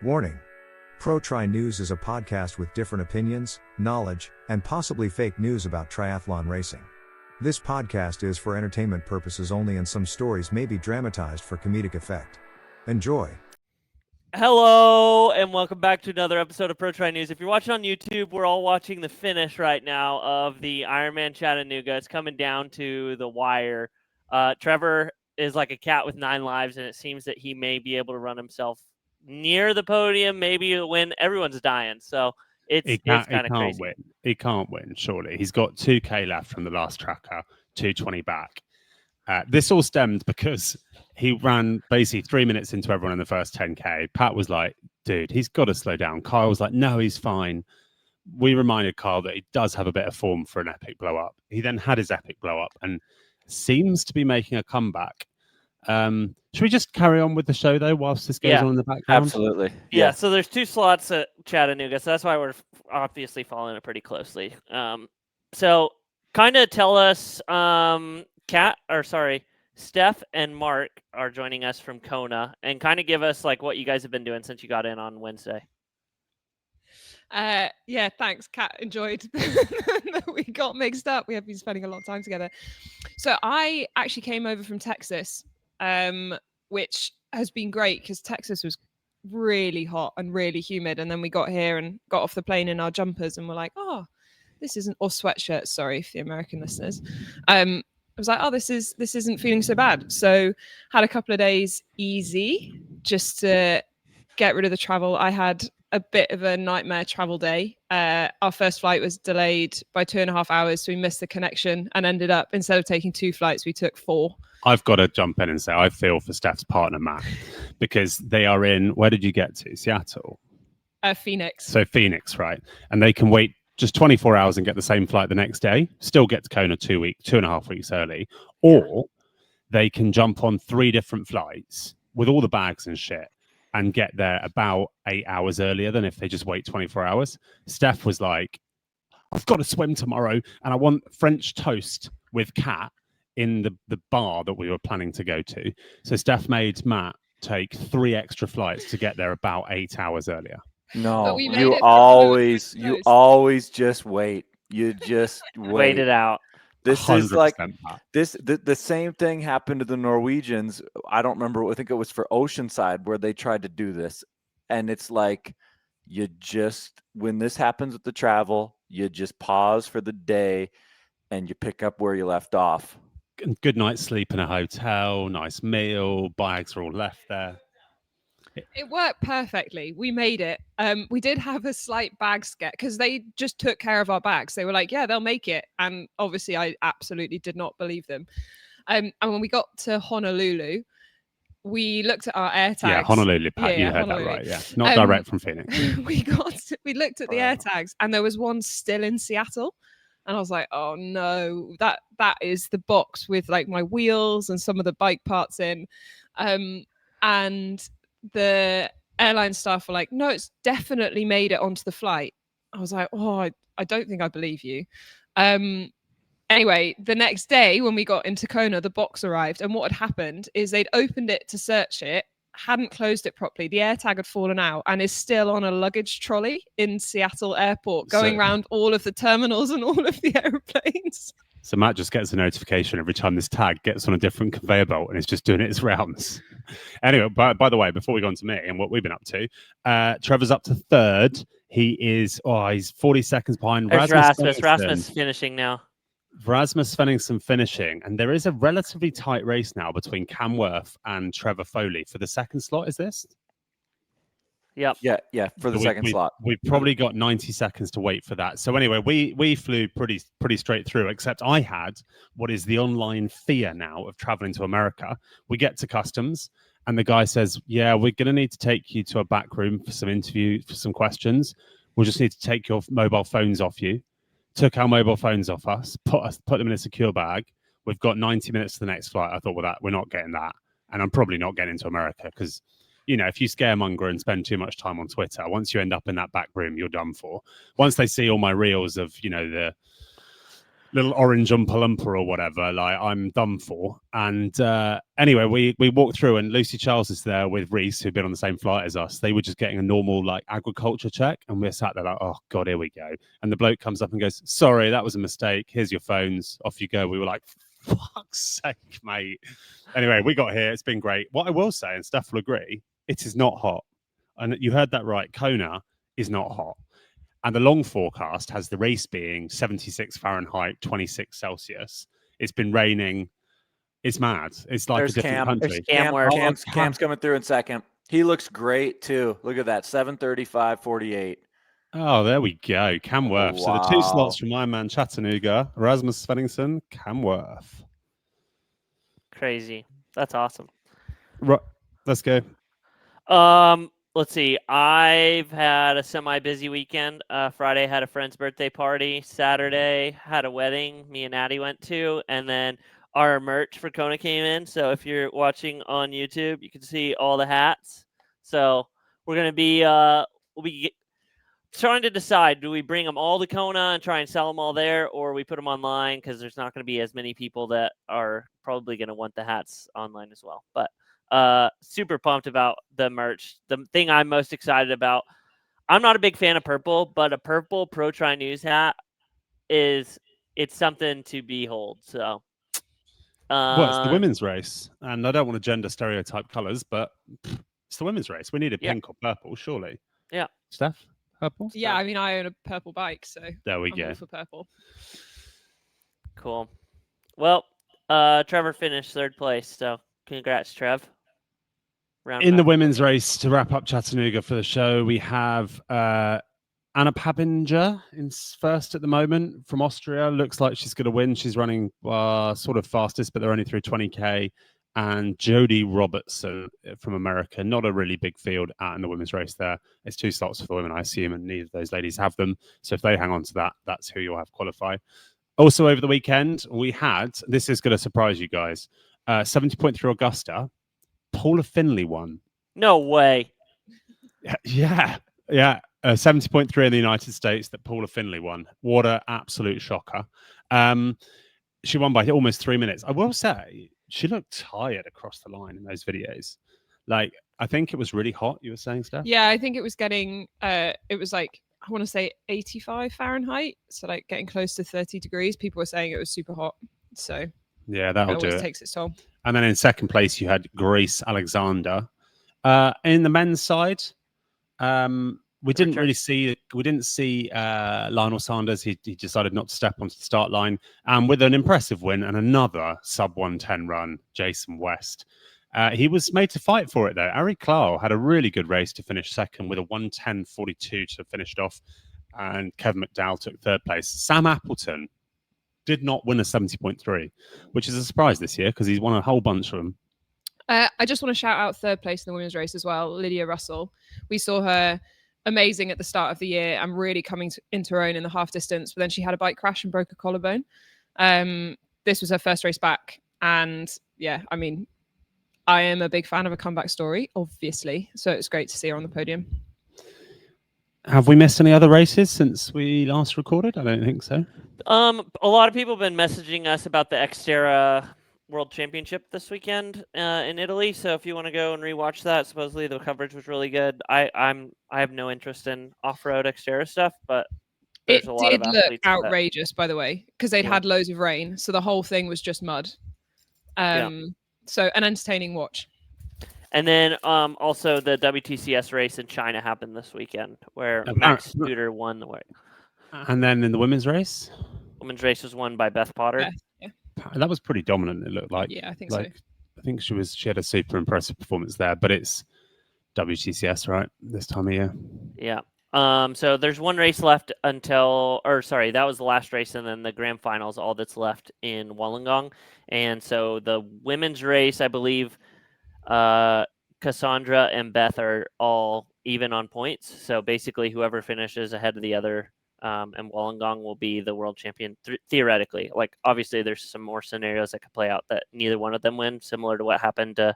Warning. Pro Tri News is a podcast with different opinions, knowledge, and possibly fake news about triathlon racing. This podcast is for entertainment purposes only, and some stories may be dramatized for comedic effect. Enjoy. Hello, and welcome back to another episode of Pro Tri News. If you're watching on YouTube, we're all watching the finish right now of the Ironman Chattanooga. It's coming down to the wire. Trevor is like a cat with 9 lives, and it seems that he may be able to run himself near the podium, maybe win. Everyone's dying, so it's kind of crazy. He can't win, surely. He's got 2K left from the last tracker, 220 back. This all stemmed because he ran basically 3 minutes into everyone in the first 10K. Pat was like, dude, he's got to slow down. Kyle was like, no, he's fine. We reminded Kyle that he does have a bit of form for an epic blow up. He then had his epic blow up and seems to be making a comeback. Should we just carry on with the show though whilst this goes on in the background? Absolutely. Yeah, so there's 2 slots at Chattanooga, so that's why we're obviously following it pretty closely. So kind of tell us, Steph and Mark are joining us from KONA, and kind of give us like what you guys have been doing since you got in on Wednesday. Yeah, thanks. Kat enjoyed that we got mixed up. We have been spending a lot of time together. So I actually came over from Texas, which has been great because Texas was really hot and really humid. And then we got here and got off the plane in our jumpers and we're like, oh, this isn't, or sweatshirts, sorry, for the American listeners. I was like, oh, this isn't feeling so bad. So had a couple of days easy just to get rid of the travel. I had a bit of a nightmare travel day. Our first flight was delayed by 2.5 hours, so we missed the connection and ended up, instead of taking 2 flights, we took 4. I've got to jump in and say I feel for Steph's partner, Matt, because they are in, where did you get to? Seattle? Phoenix. So Phoenix, right? And they can wait just 24 hours and get the same flight the next day, still get to KONA 2.5 weeks early, or they can jump on 3 different flights with all the bags and shit and get there about 8 hours earlier than if they just wait 24 hours. Steph was like, I've got to swim tomorrow and I want French toast with Kat in the bar that we were planning to go to. So Steph made Matt take 3 extra flights to get there about 8 hours earlier. No, you always just wait. You just wait it out. This is like the same thing happened to the Norwegians. I don't remember. I think it was for Oceanside where they tried to do this. And it's like, when this happens with the travel, you just pause for the day and you pick up where you left off. Good night's sleep in a hotel, nice meal, bags are all left there. It worked perfectly. We made it. We did have a slight bag scare because they just took care of our bags. They were like, yeah, they'll make it. And obviously I absolutely did not believe them. And when we got to Honolulu, we looked at our air tags. Yeah, Honolulu, Pat, you heard that right. Yeah, not direct from Phoenix. We looked at the air tags and there was one still in Seattle. And I was like, oh no, that is the box with like my wheels and some of the bike parts in. And the airline staff were like, no, it's definitely made it onto the flight. I was like, oh, I don't think I believe you. Anyway, the next day when we got into KONA, the box arrived. And what had happened is they'd opened it to search it, hadn't closed it properly. The AirTag had fallen out and is still on a luggage trolley in Seattle airport, going around all of the terminals and all of the airplanes. So Matt just gets a notification every time this tag gets on a different conveyor belt and it's just doing its rounds. Anyway, by the way, before we go on to me and what we've been up to, Trevor's up to 3rd. He's 40 seconds behind Rasmus finishing now. Rasmus Svenningsson finishing, and there is a relatively tight race now between Cam Worth and Trevor Foley for the second slot. Is this? Yep. Yeah, for the second slot. We've probably got 90 seconds to wait for that. So anyway, we flew pretty straight through, except I had what is the online fear now of traveling to America. We get to customs and the guy says, yeah, we're going to need to take you to a back room for some interview, for some questions. We'll just need to take your mobile phones off you. Took our mobile phones off us, put them in a secure bag. We've got 90 minutes to the next flight. I thought, well, we're not getting that. And I'm probably not getting to America because, you know, if you scaremonger and spend too much time on Twitter, once you end up in that back room, you're done for. Once they see all my reels of, you know, little orange Oompa Loompa or whatever. Like, I'm done for. And anyway, we walked through, and Lucy Charles is there with Reese, who'd been on the same flight as us. They were just getting a normal like agriculture check, and we're sat there like, oh god, here we go. And the bloke comes up and goes, sorry, that was a mistake, here's your phones, off you go. We were like, fuck's sake, mate. Anyway, we got here, it's been great. What I will say, and Steph will agree, it is not hot. And you heard that right, KONA is not hot. And the long forecast has the race being 76 Fahrenheit, 26 Celsius. It's been raining. It's mad. It's like There's a different country. Cam's coming through in second. He looks great too. Look at that, 7:35:48. Oh, there we go. Cam Worth. Wow. So the 2 slots from Ironman Chattanooga, Rasmus Svenningsson, Cam Worth. Crazy. That's awesome. Right. Let's go. Let's see. I've had a semi-busy weekend. Friday had a friend's birthday party. Saturday had a wedding me and Addie went to, and then our merch for KONA came in. So if you're watching on YouTube, you can see all the hats. So we're gonna be we'll be trying to decide: do we bring them all to KONA and try and sell them all there, or we put them online because there's not going to be as many people that are probably going to want the hats online as well. But super pumped about the merch. The thing I'm most excited about, I'm not a big fan of purple, but a purple Pro Tri News hat it's something to behold. So well, it's the women's race, and I don't want to gender stereotype colors, but it's the women's race. We need a pink or purple, surely. Yeah. Steph, purple? Yeah, I mean, I own a purple bike, so there we I'm go. all for purple. Cool. Well, Trevor finished 3rd place, so congrats, Trev. In the women's race, to wrap up Chattanooga for the show, we have Anna Pabinger in first at the moment from Austria. Looks like she's going to win. She's running sort of fastest, but they're only through 20K. And Jodie Robertson from America. Not a really big field in the women's race there. It's 2 slots for the women, I assume, and neither of those ladies have them. So if they hang on to that, that's who you'll have qualify. Also over the weekend, we had, this is going to surprise you guys, 70.3 Augusta. Paula Finley won. No way. Yeah. 70.3 in the United States that Paula Finley won. What an absolute shocker. She won by almost 3 minutes. I will say, she looked tired across the line in those videos. Like, I think it was really hot, you were saying, Steph? Yeah, I think it was getting, it was like, I want to say 85 Fahrenheit. So like getting close to 30 degrees. People were saying it was super hot. So yeah, that'll do it. Takes its toll. And then in second place, you had Grace Alexander. In the men's side, we didn't see Lionel Sanders. He decided not to step onto the start line. And with an impressive win and another sub 110 run, Jason West. He was made to fight for it, though. Ari Klau had a really good race to finish second with a 110.42 to finish it off. And Kevin McDowell took 3rd place. Sam Appleton did not win a 70.3, which is a surprise this year because he's won a whole bunch of them. I just want to shout out 3rd place in the women's race as well, Lydia Russell. We saw her amazing at the start of the year and really coming into her own in the half distance, but then she had a bike crash and broke a collarbone. This was her first race back. And yeah, I mean, I am a big fan of a comeback story, obviously. So it's great to see her on the podium. Have we missed any other races since we last recorded? I don't think so. A lot of people have been messaging us about the Xterra World Championship this weekend in Italy. So if you want to go and rewatch that, supposedly the coverage was really good. I have no interest in off-road Xterra stuff, but there's a lot of athletes. It did look outrageous, by the way, because they'd had loads of rain, so the whole thing was just mud. So an entertaining watch. And then also the WTCS race in China happened this weekend where Max Scooter won the way. And then in the women's race? Women's race was won by Beth Potter. Yeah. That was pretty dominant, it looked like. Yeah, I think so. I think she had a super impressive performance there, but it's WTCS, right? This time of year. Yeah. So there's one race left that was the last race, and then the grand finals, all that's left in Wollongong. And so the women's race, I believe, Cassandra and Beth are all even on points. So basically, whoever finishes ahead of the other and Wollongong will be the world champion theoretically. Like, obviously, there's some more scenarios that could play out that neither one of them win, similar to what happened to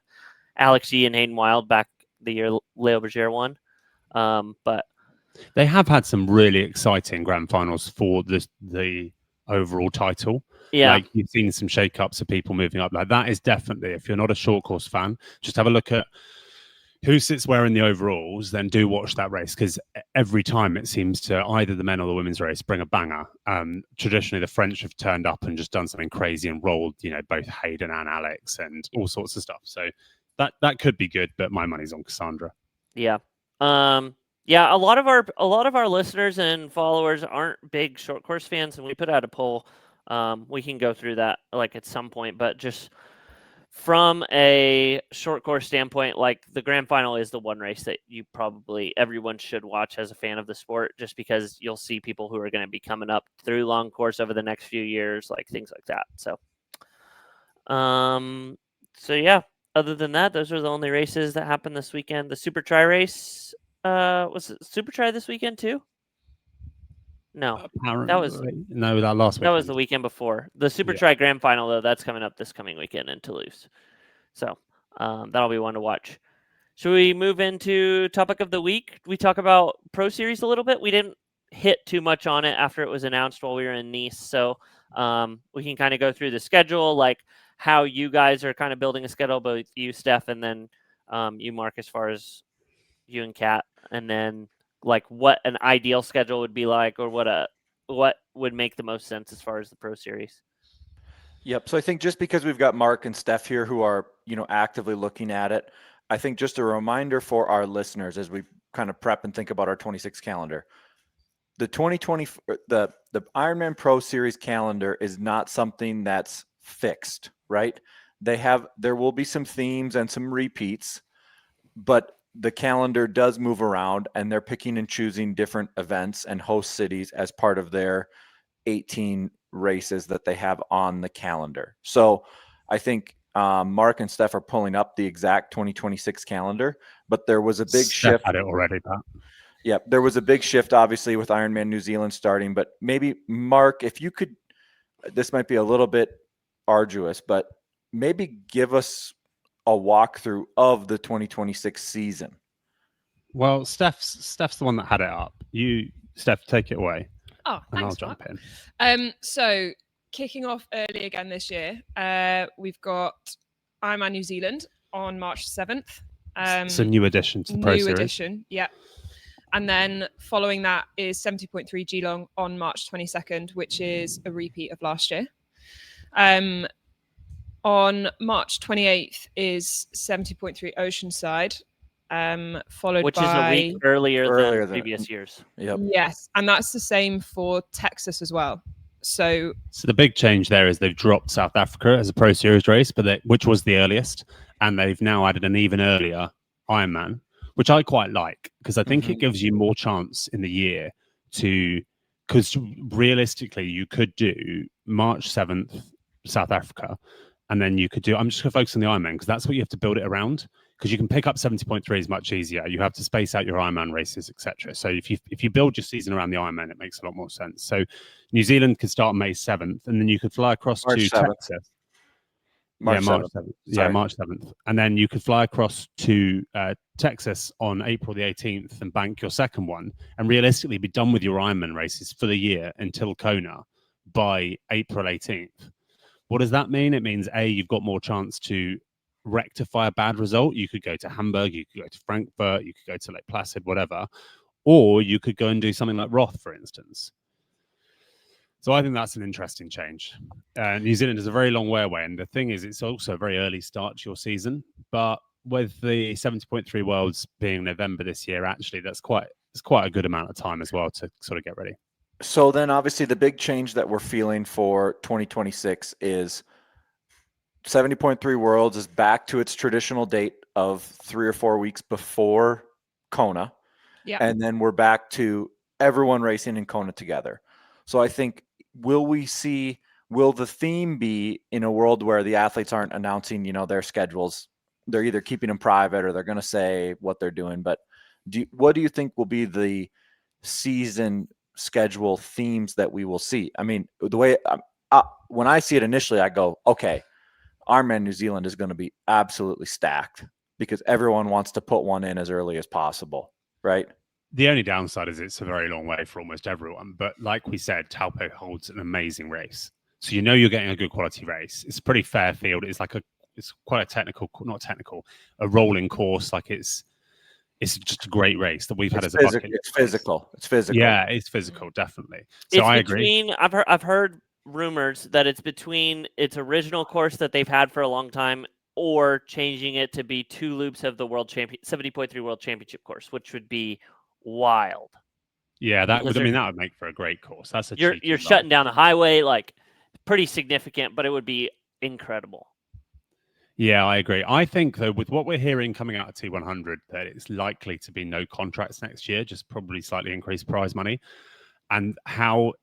Alex Yee and Hayden Wild back the year Leo Berger won. But they have had some really exciting grand finals for the overall title. Yeah. Like you've seen some shake-ups of people moving up. Like that is definitely, if you're not a short course fan, just have a look at who sits where in the overalls, then do watch that race, because every time it seems to either the men or the women's race bring a banger. Traditionally, the French have turned up and just done something crazy and rolled, both Hayden and Alex and all sorts of stuff. So that could be good, but my money's on Cassandra. Yeah. Yeah, a lot of our listeners and followers aren't big short course fans, and we put out a poll. We can go through that like at some point, but just from a short course standpoint, like the grand final is the one race that everyone should watch as a fan of the sport, just because you'll see people who are going to be coming up through long course over the next few years, like things like that. So yeah, other than that, those are the only races that happened this weekend. The Super Tri race, was it Super Tri this weekend too? No, Apparently, that was that last weekend. That was the weekend before. The Super Yeah. Tri Grand Final, though, that's coming up this coming weekend in Toulouse. So that'll be one to watch. Should we move into topic of the week? We talk about Pro Series a little bit. We didn't hit too much on it after it was announced while we were in Nice. So we can kind of go through the schedule, like how you guys are kind of building a schedule, both you, Steph, and then you, Mark, as far as you and Kat, and then like what an ideal schedule would be like, or what would make the most sense as far as the Pro Series. Yep. So I think just because we've got Mark and Steph here who are, actively looking at it, I think just a reminder for our listeners as we kind of prep and think about our 26 calendar. The 2020, the Ironman Pro Series calendar is not something that's fixed, right? There will be some themes and some repeats, but the calendar does move around, and they're picking and choosing different events and host cities as part of their 18 races that they have on the calendar. So I think Mark and Steph are pulling up the exact 2026 calendar, but there was a big shift. Had it already, Pat. Yeah, there was a big shift, obviously, with Ironman New Zealand starting. But maybe, Mark, if you could, this might be a little bit arduous, but maybe give us a walkthrough of the 2026 season. Well, Steph's the one that had it up. Steph, take it away. Oh, and thanks, I'll jump Mark. in. So kicking off early again this year, we've got Ironman New Zealand on March 7th. It's a new addition to the Pro Series. New addition, yeah. And then following that is 70.3 Geelong on March 22nd, which is a repeat of last year. On March 28th is 70.3 Oceanside, followed which by... is a week earlier than previous years. Yep. Yes, and that's the same for Texas as well. So the big change there is they've dropped South Africa as a Pro Series race, which was the earliest, and they've now added an even earlier Ironman, which I quite like, because I think it gives you more chance in the year because realistically you could do March 7th South Africa, and then you could do, I'm just going to focus on the Ironman because that's what you have to build it around, because you can pick up 70.3 is much easier. You have to space out your Ironman races, etc. So if you build your season around the Ironman, it makes a lot more sense. So New Zealand could start May 7th, and then you could fly across March to 7th. Texas. March 7th. Yeah, March 7th. And then you could fly across to Texas on April the 18th and bank your second one, and realistically be done with your Ironman races for the year until KONA by April 18th. What does that mean? It means, A, you've got more chance to rectify a bad result. You could go to Hamburg, you could go to Frankfurt, you could go to Lake Placid, whatever. Or you could go and do something like Roth, for instance. So I think that's an interesting change. New Zealand is a very long way away. And the thing is, it's also a very early start to your season. But with the 70.3 Worlds being November this year, actually, it's quite a good amount of time as well to sort of get ready. So then obviously the big change that we're feeling for 2026 is 70.3 Worlds is back to its traditional date of 3 or 4 weeks before KONA. Yeah. And then we're back to everyone racing in KONA together. So I think, will the theme be in a world where the athletes aren't announcing, their schedules? They're either keeping them private or they're going to say what they're doing. But what do you think will be the season schedule themes that we will see? I mean, the way when I see it initially, I go, okay, Ironman New Zealand is going to be absolutely stacked because everyone wants to put one in as early as possible, right? The only downside is it's a very long way for almost everyone. But like we said, Taupo holds an amazing race. So you know you're getting a good quality race. It's a pretty fair field. It's quite a technical, not technical, a rolling course. Like it's just a great race that we've had as a bucket. It's physical. It's physical. Yeah, it's physical, definitely. So I agree. I've heard rumors that it's between its original course that they've had for a long time or changing it to be 2 loops of the 70.3 World Championship course, which would be wild. Yeah, that would make for a great course. That's you're shutting down the highway, like pretty significant, but it would be incredible. Yeah, I agree. I think, though, with what we're hearing coming out of T100, that it's likely to be no contracts next year, just probably slightly increased prize money. And how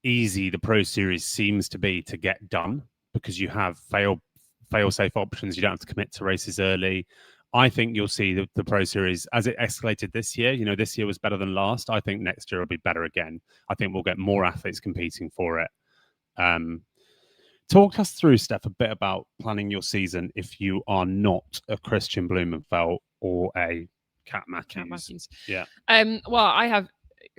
easy the Pro Series seems to be to get done because you have fail-safe options. You don't have to commit to races early. I think you'll see the Pro Series, as it escalated this year, this year was better than last. I think next year will be better again. I think we'll get more athletes competing for it. Talk us through, Steph, a bit about planning your season if you are not a Christian Blumenfeld or a Kat Matthews. Yeah. Well, I have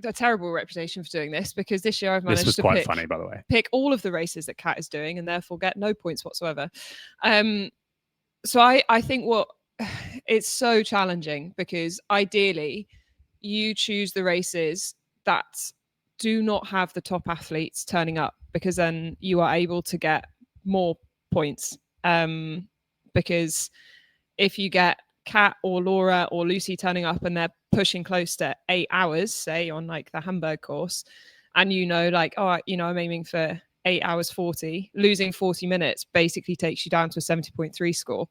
a terrible reputation for doing this because this year I've managed this was quite funny, by the way. Pick all of the races that Kat is doing and therefore get no points whatsoever. So I think it's so challenging because ideally you choose the races that do not have the top athletes turning up, because then you are able to get more points. Because if you get Kat or Laura or Lucy turning up and they're pushing close to 8 hours, say on like the Hamburg course, and I'm aiming for 8 hours 40, losing 40 minutes basically takes you down to a 70.3 score.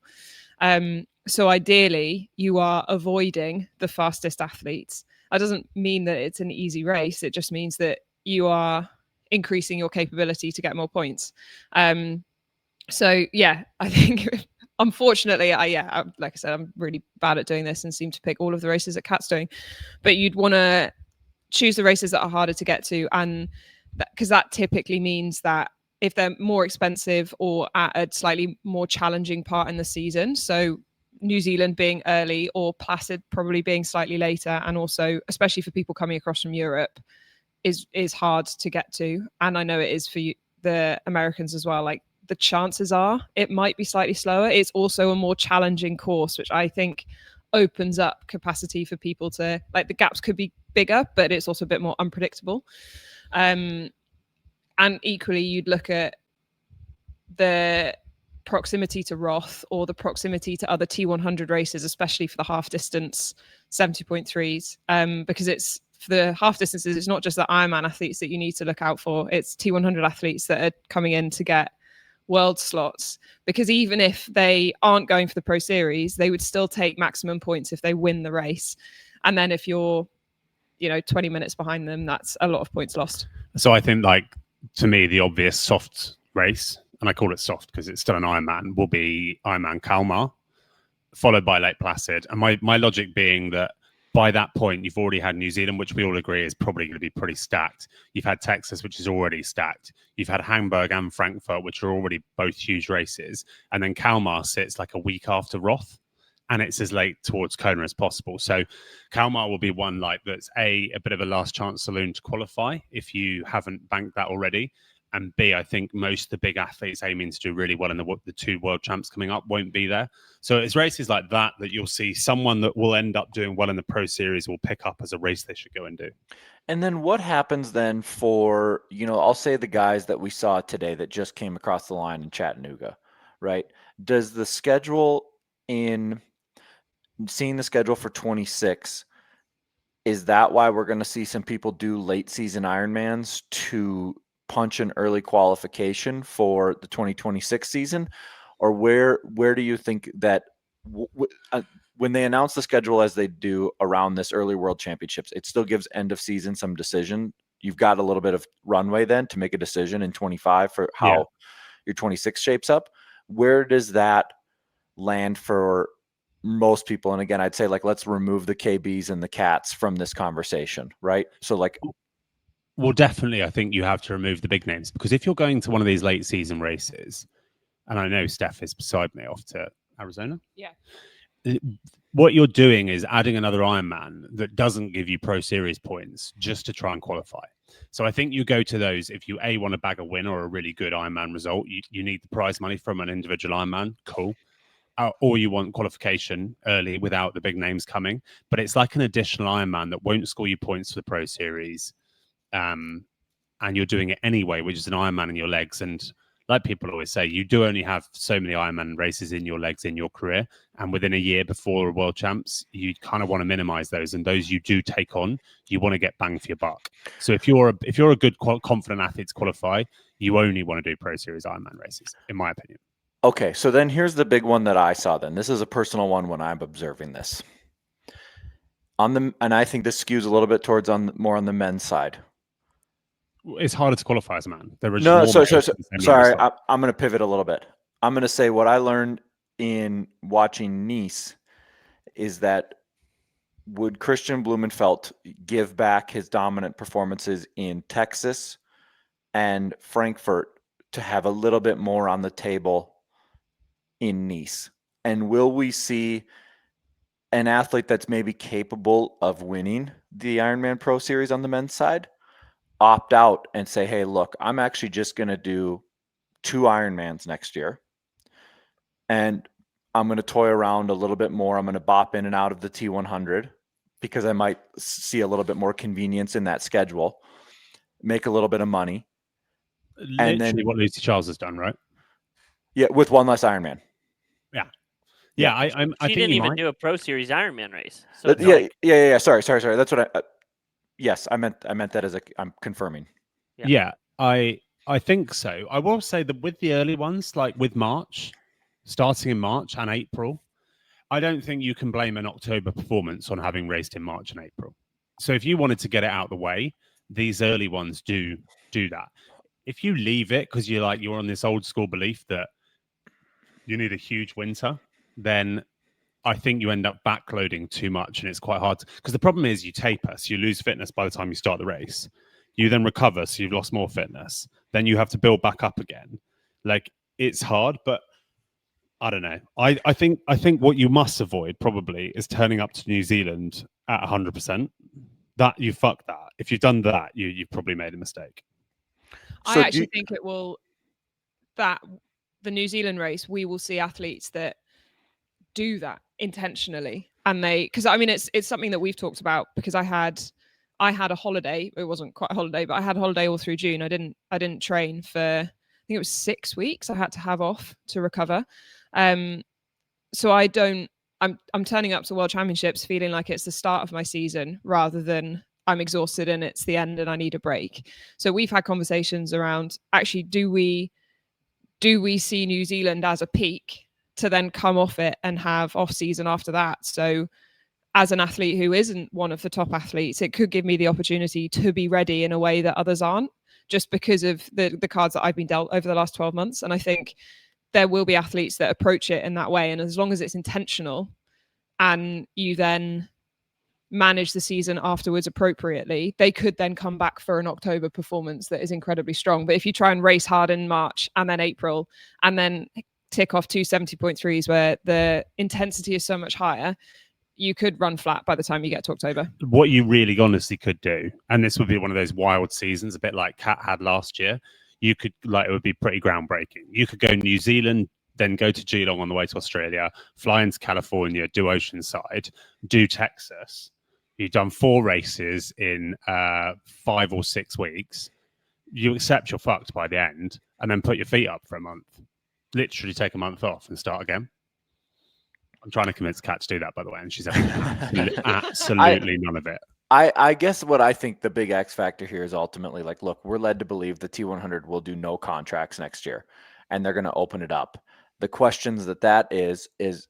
So ideally you are avoiding the fastest athletes. That doesn't mean that it's an easy race. It just means that you are increasing your capability to get more points. So yeah, I think unfortunately, like I said, I'm really bad at doing this and seem to pick all of the races that Kat's doing. But you'd want to choose the races that are harder to get to, and because that typically means that if they're more expensive or at a slightly more challenging part in the season, so New Zealand being early or Placid probably being slightly later, and also especially for people coming across from Europe, is hard to get to. And I know it is for the Americans as well. Like the chances are it might be slightly slower. It's also a more challenging course, which I think opens up capacity for people to, like, the gaps could be bigger, but it's also a bit more unpredictable. And equally, you'd look at the proximity to Roth or the proximity to other T100 races, especially for the half distance 70.3s, because it's for the half distances, it's not just the Ironman athletes that you need to look out for. It's T100 athletes that are coming in to get world slots, because even if they aren't going for the Pro Series, they would still take maximum points if they win the race. And then if you're 20 minutes behind them, that's a lot of points lost. So I think, like, to me, the obvious soft race, and I call it soft because it's still an Ironman, will be Ironman Kalmar, followed by Lake Placid. And my logic being that by that point, you've already had New Zealand, which we all agree is probably going to be pretty stacked. You've had Texas, which is already stacked. You've had Hamburg and Frankfurt, which are already both huge races. And then Kalmar sits like a week after Roth, and it's as late towards Kona as possible. So Kalmar will be one that's a bit of a last chance saloon to qualify if you haven't banked that already. And B, I think most of the big athletes aiming to do really well in the 2 world champs coming up won't be there. So it's races like that you'll see someone that will end up doing well in the Pro Series will pick up as a race they should go and do. And then what happens then for, I'll say the guys that we saw today that just came across the line in Chattanooga, right? Does the schedule seeing the schedule for 26, is that why we're going to see some people do late season Ironmans to punch an early qualification for the 2026 season? Or where do you think that when they announce the schedule as they do around this early World Championships, it still gives end of season some decision? You've got a little bit of runway then to make a decision in 25 for how your 26 shapes up. Where does that land for most people? And again, I'd say, let's remove the KBs and the Cats from this conversation, right? So well, definitely, I think you have to remove the big names, because if you're going to one of these late season races, and I know Steph is beside me off to Arizona. Yeah. what you're doing is adding another Ironman that doesn't give you Pro Series points just to try and qualify. So I think you go to those if you want to bag a win or a really good Ironman result. You need the prize money from an individual Ironman. Cool. Or you want qualification early without the big names coming. But it's like an additional Ironman that won't score you points for the Pro Series. And you're doing it anyway, which is an Ironman in your legs. And like people always say, you do only have so many Ironman races in your legs in your career. And within a year before a World Champs, you kind of want to minimize those. And those you do take on, you want to get bang for your buck. So if you're a good, confident athlete to qualify, you only want to do Pro Series Ironman races, in my opinion. Okay, so then here's the big one that I saw then. This is a personal one when I'm observing this. And I think this skews a little bit towards more on the men's side. It's harder to qualify as a man. There is sorry, I'm going to pivot a little bit. I'm going to say what I learned in watching Nice is that would Christian Blumenfeld give back his dominant performances in Texas and Frankfurt to have a little bit more on the table in Nice? And will we see an athlete that's maybe capable of winning the Ironman Pro Series on the men's side opt out and say, hey, look, I'm actually just going to do 2 Ironmans next year. And I'm going to toy around a little bit more. I'm going to bop in and out of the T100 because I might see a little bit more convenience in that schedule, make a little bit of money. Literally and then what Lucy Charles has done, right? Yeah, with one less Ironman. Yeah. I think she didn't even do a Pro Series Ironman race. So yeah. Sorry. That's what yes, I meant that as I'm confirming. Yeah, I think so. I will say that with the early ones, like with March, starting in March and April, I don't think you can blame an October performance on having raced in March and April. So if you wanted to get it out of the way, these early ones do that. If you leave it because you're on this old school belief that you need a huge winter, then I think you end up backloading too much, and it's quite hard because the problem is you taper, so you lose fitness by the time you start the race. You then recover, so you've lost more fitness. Then you have to build back up again. Like, it's hard, but I don't know. I think what you must avoid probably is turning up to New Zealand at 100%. That you fuck that. If you've done that, you've probably made a mistake. I actually think it will. That the New Zealand race, we will see athletes that do that intentionally, and because I mean it's something that we've talked about because I had a holiday. It wasn't quite a holiday, but I had a holiday all through June. I didn't train for, I think it was 6 weeks. I had to have off to recover. So I'm turning up to World Championships feeling like it's the start of my season rather than I'm exhausted and it's the end and I need a break. So we've had conversations around actually do we see New Zealand as a peak to then come off it and have off season after that. So as an athlete who isn't one of the top athletes, it could give me the opportunity to be ready in a way that others aren't, just because of the cards that I've been dealt over the last 12 months. And I think there will be athletes that approach it in that way. And as long as it's intentional and you then manage the season afterwards appropriately, they could then come back for an October performance that is incredibly strong. But if you try and race hard in March and then April and then tick off 2 70.3s where the intensity is so much higher, you could run flat by the time you get to October. What you really honestly could do, and this would be one of those wild seasons, a bit like Kat had last year, you could, it would be pretty groundbreaking. You could go New Zealand, then go to Geelong on the way to Australia, fly into California, do Oceanside, do Texas. You've done 4 races in 5 or 6 weeks. You accept you're fucked by the end and then put your feet up for a month. Literally take a month off and start again. I'm trying to convince Kat to do that, by the way, and she's absolutely none of it. I guess what I think the big X factor here is ultimately look, we're led to believe the T100 will do no contracts next year, and they're going to open it up. The questions that is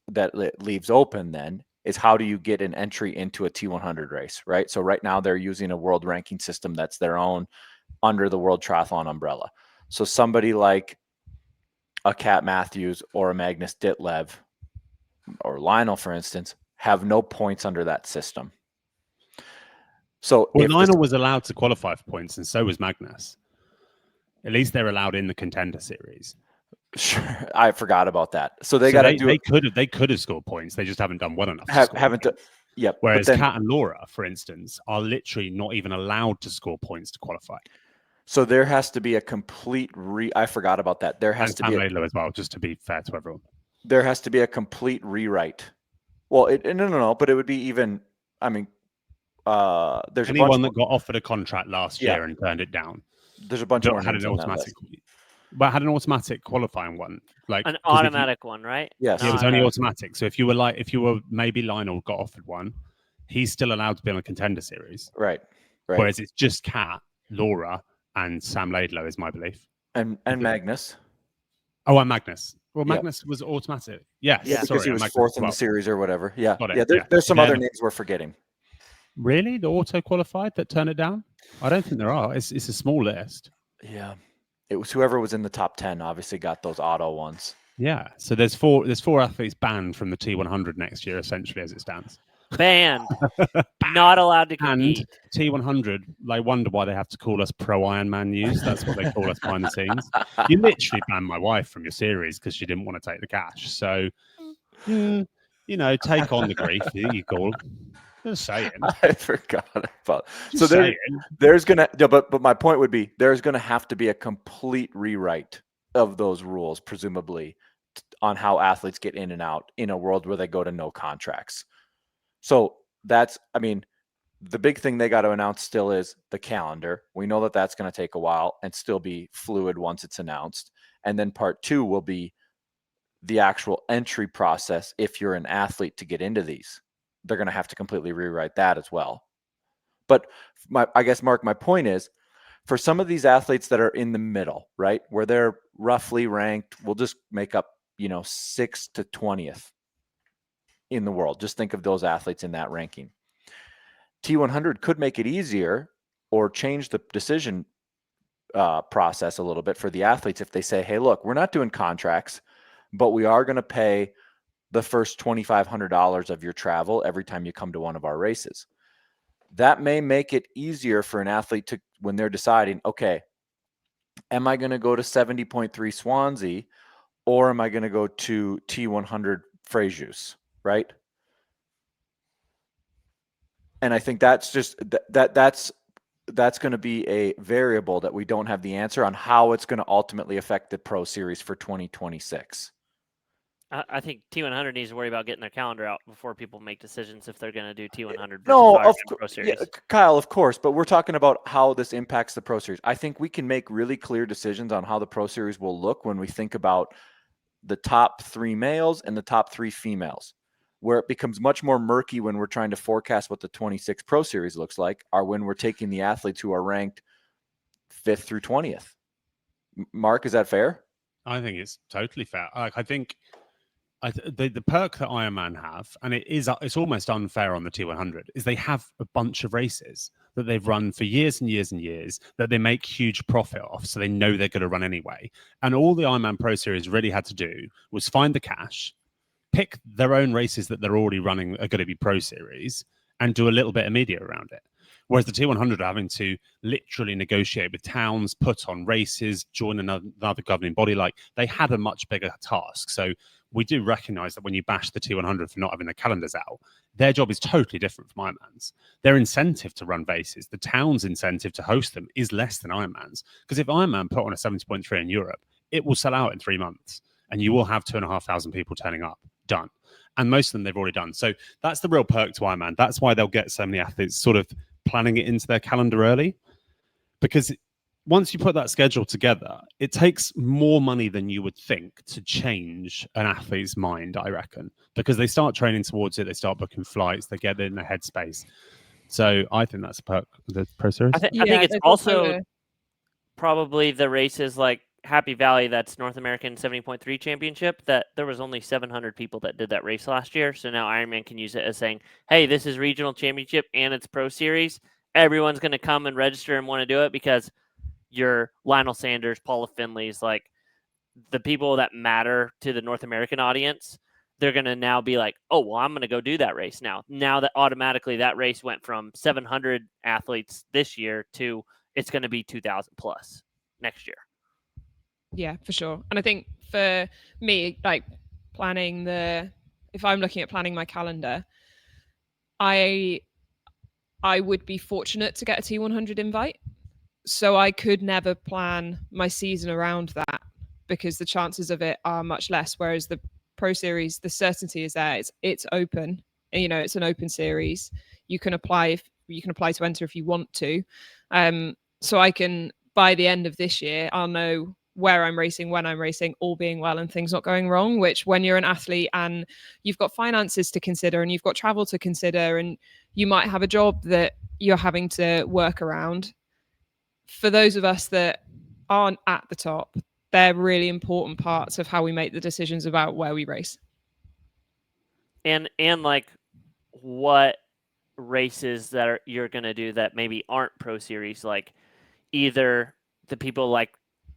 that it leaves open then is how do you get an entry into a T100 race, right? So right now they're using a world ranking system that's their own under the World Triathlon umbrella. So somebody like a Kat Matthews or a Magnus Ditlev or Lionel, for instance, have no points under that system. So Lionel was allowed to qualify for points, and so was Magnus. At least they're allowed in the contender series. Sure, I forgot about that. So they got to do. They could have scored points. They just haven't done well enough. Haven't done. Yep. Whereas Kat and Laura, for instance, are literally not even allowed to score points to qualify. So there has to be a complete I forgot about that. There has to be as well, just to be fair to everyone. There has to be a complete rewrite. Well, no, but it would be even. I mean, there's anyone that got offered a contract last year and turned it down. There's a bunch more had names an on that automatic. list. But had an automatic qualifying one, like an automatic one, right? Yes, it was only automatic. So if you were maybe Lionel got offered one, he's still allowed to be on a contender series, right? Whereas it's just Kat, Laura, and Sam Laidlow is my belief, and Magnus. Oh, and Magnus. Well, Magnus was automatic. Yes, yeah, because he was fourth in the series or whatever. Yeah, there's some other names we're forgetting. Really, the auto qualified that turn it down? I don't think there are. It's a small list. Yeah. It was whoever was in the top 10 obviously got those auto ones. Yeah. So there's four athletes banned from the T100 next year, essentially, as it stands. Banned. Not allowed to compete. And T100, they wonder why they have to call us Pro Ironman News. That's what they call us behind the scenes. You literally banned my wife from your series because she didn't want to take the cash. So, take on the grief, you call. Just saying. I forgot about. So there's gonna, but my point would be there's gonna have to be a complete rewrite of those rules, presumably, on how athletes get in and out in a world where they go to no contracts. So that's, I mean, the big thing they got to announce still is the calendar. We know that that's going to take a while and still be fluid once it's announced. And then part 2 will be the actual entry process if you're an athlete to get into these. They're going to have to completely rewrite that as well. But I guess, Mark, my point is, for some of these athletes that are in the middle, right, where they're roughly ranked, we'll just make up, 6th to 20th in the world. Just think of those athletes in that ranking. T100 could make it easier or change the decision process a little bit for the athletes if they say, hey, look, we're not doing contracts, but we are going to pay the first $2,500 of your travel every time you come to one of our races. That may make it easier for an athlete to, when they're deciding, okay, am I going to go to 70.3 Swansea or am I going to go to T100 Frejus, right? And I think that's just that's going to be a variable that we don't have the answer on how it's going to ultimately affect the Pro Series for 2026. I think T100 needs to worry about getting their calendar out before people make decisions if they're going to do T100 versus Pro Series. Yeah, Kyle, of course, but we're talking about how this impacts the Pro Series. I think we can make really clear decisions on how the Pro Series will look when we think about the top 3 males and the top 3 females. Where it becomes much more murky when we're trying to forecast what the 26 Pro Series looks like are when we're taking the athletes who are ranked 5th through 20th. Mark, is that fair? I think it's totally fair. I think the perk that Ironman have, and it's almost unfair on the T100, is they have a bunch of races that they've run for years and years and years that they make huge profit off, so they know they're going to run anyway. And all the Ironman Pro Series really had to do was find the cash, pick their own races that they're already running are going to be Pro Series, and do a little bit of media around it. Whereas the T100 are having to literally negotiate with towns, put on races, join another governing body. Like, they had a much bigger task. So we do recognize that when you bash the T100 for not having their calendars out, their job is totally different from Ironman's. Their incentive to run races, the town's incentive to host them, is less than Ironman's. Because if Ironman put on a 70.3 in Europe, it will sell out in 3 months, and you will have 2,500 people turning up. Done. And most of them they've already done. So that's the real perk to Ironman. That's why they'll get so many athletes sort of planning it into their calendar early. Because once you put that schedule together, it takes more money than you would think to change an athlete's mind, I reckon. Because they start training towards it, they start booking flights, they get in their headspace. So I think that's a perk of the Pro Series. I think it's also probably the races like Happy Valley, that's North American 70.3 championship, that there was only 700 people that did that race last year. So now Ironman can use it as saying, hey, this is regional championship and it's Pro Series. Everyone's going to come and register and want to do it because your Lionel Sanders, Paula Finley's, like the people that matter to the North American audience, they're going to now be like, oh, well, I'm going to go do that race now. Now that automatically that race went from 700 athletes this year to it's going to be 2,000 plus next year. Yeah, for sure. And I think for me, like planning if I'm looking at planning my calendar, I would be fortunate to get a T100 invite. So I could never plan my season around that because the chances of it are much less. Whereas the Pro Series, the certainty is there. It's open. You know, it's an open series. You can apply to enter if you want to. So I can, by the end of this year, I'll know where I'm racing, when I'm racing, all being well and things not going wrong, which when you're an athlete and you've got finances to consider and you've got travel to consider and you might have a job that you're having to work around. For those of us that aren't at the top, they're really important parts of how we make the decisions about where we race. And like what races that you're going to do that maybe aren't Pro Series, like either the people like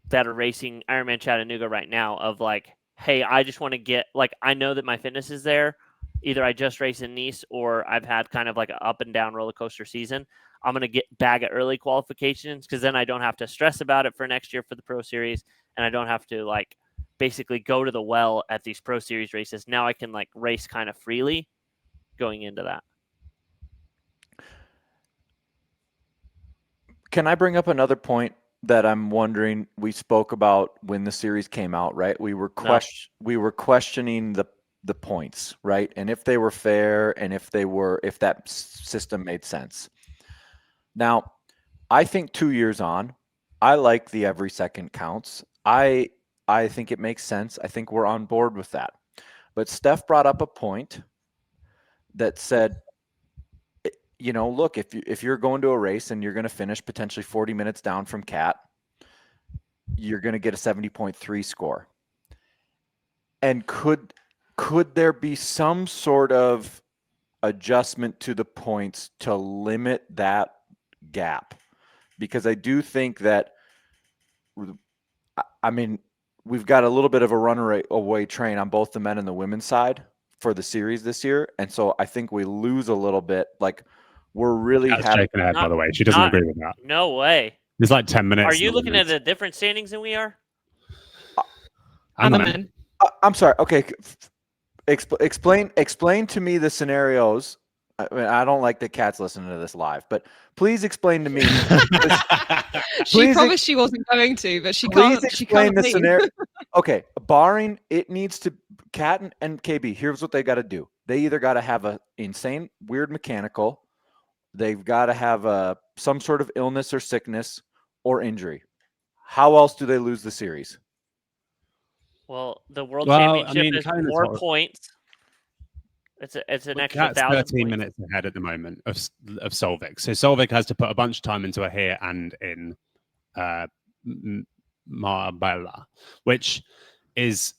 that are racing Ironman Chattanooga right now of like, hey, I just want to get, like, I know that my fitness is there. Either I just raced in Nice or I've had kind of like an up and down roller coaster season. I'm going to get bag at early qualifications because then I don't have to stress about it for next year for the Pro Series. And I don't have to like basically go to the well at these Pro Series races. Now I can like race kind of freely going into that. Can I bring up another point that I'm wondering? We spoke about when the series came out, right? We were questioning the points, right? And if they were fair and if that system made sense. Now, I think 2 years on, I like the every second counts. I think it makes sense. I think we're on board with that. But Steph brought up a point that said, you know, look, if you're going to a race and you're going to finish potentially 40 minutes down from Cat, you're going to get a 70.3 score. And could there be some sort of adjustment to the points to limit that gap? Because I do think that, I mean, we've got a little bit of a runaway train on both the men and the women's side for the series this year. And so I think we lose a little bit. Like, we're really shaking her head, by the way. She doesn't agree with that. No way. There's like 10 minutes. Are you looking at a different standings than we are? And the men. I'm sorry. Okay. Explain to me the scenarios. I mean, I don't like that Kat's listening to this live, but please explain to me. She promised she wasn't going to, but she can't. She can't the scenario. Okay, barring it needs to. Kat and KB. Here's what they got to do. They either got to have a insane, weird mechanical. They've got to have some sort of illness or sickness or injury. How else do they lose the series? Well, the World Championship is more points. It's an extra 1,000 13 minutes ahead at the moment of Solvik. So Solvik has to put a bunch of time into a here and in Marbella, which is,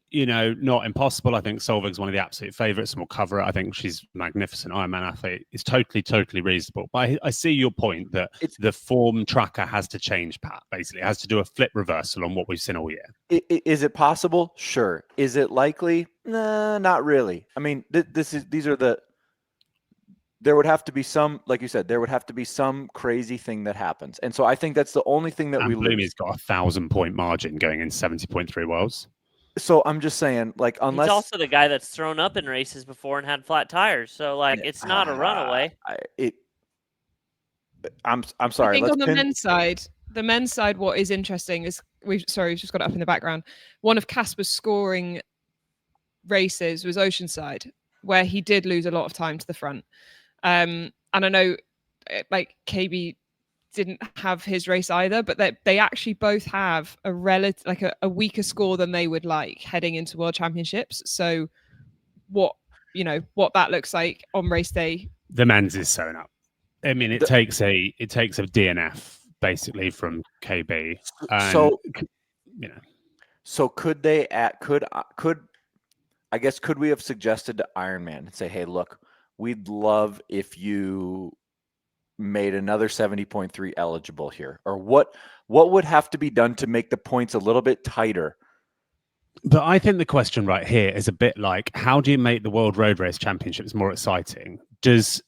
you know, not impossible. I think Solvik's one of the absolute favourites and will cover it. I think she's a magnificent Ironman athlete. It's totally reasonable. But I see your point that the form tracker has to change, Pat. Basically, it has to do a flip reversal on what we've seen all year. Is it possible? Sure. Is it likely? Nah, not really. I mean, there would have to be some, like you said, there would have to be some crazy thing that happens. And so I think that's the only thing that we lose. Bloomy's got a 1,000-point margin going in 70.3 Worlds. So I'm just saying, like, unless he's also the guy that's thrown up in races before and had flat tires, so like it's not a runaway. I'm sorry. I think on the men's side, what is interesting is we've just got it up in the background. One of Casper's scoring races was Oceanside, where he did lose a lot of time to the front. And I know, like, KB didn't have his race either, but they actually both have a weaker score than they would like heading into World Championships. So what that looks like on race day. The men's is sewn up. I mean, it takes a DNF basically from KB. So you know. So could we have suggested to Ironman and say, hey, look, we'd love if you made another 70.3 eligible here, or what would have to be done to make the points a little bit tighter? But I think the question right here is a bit like, how do you make the World Road Race Championships more exciting? Does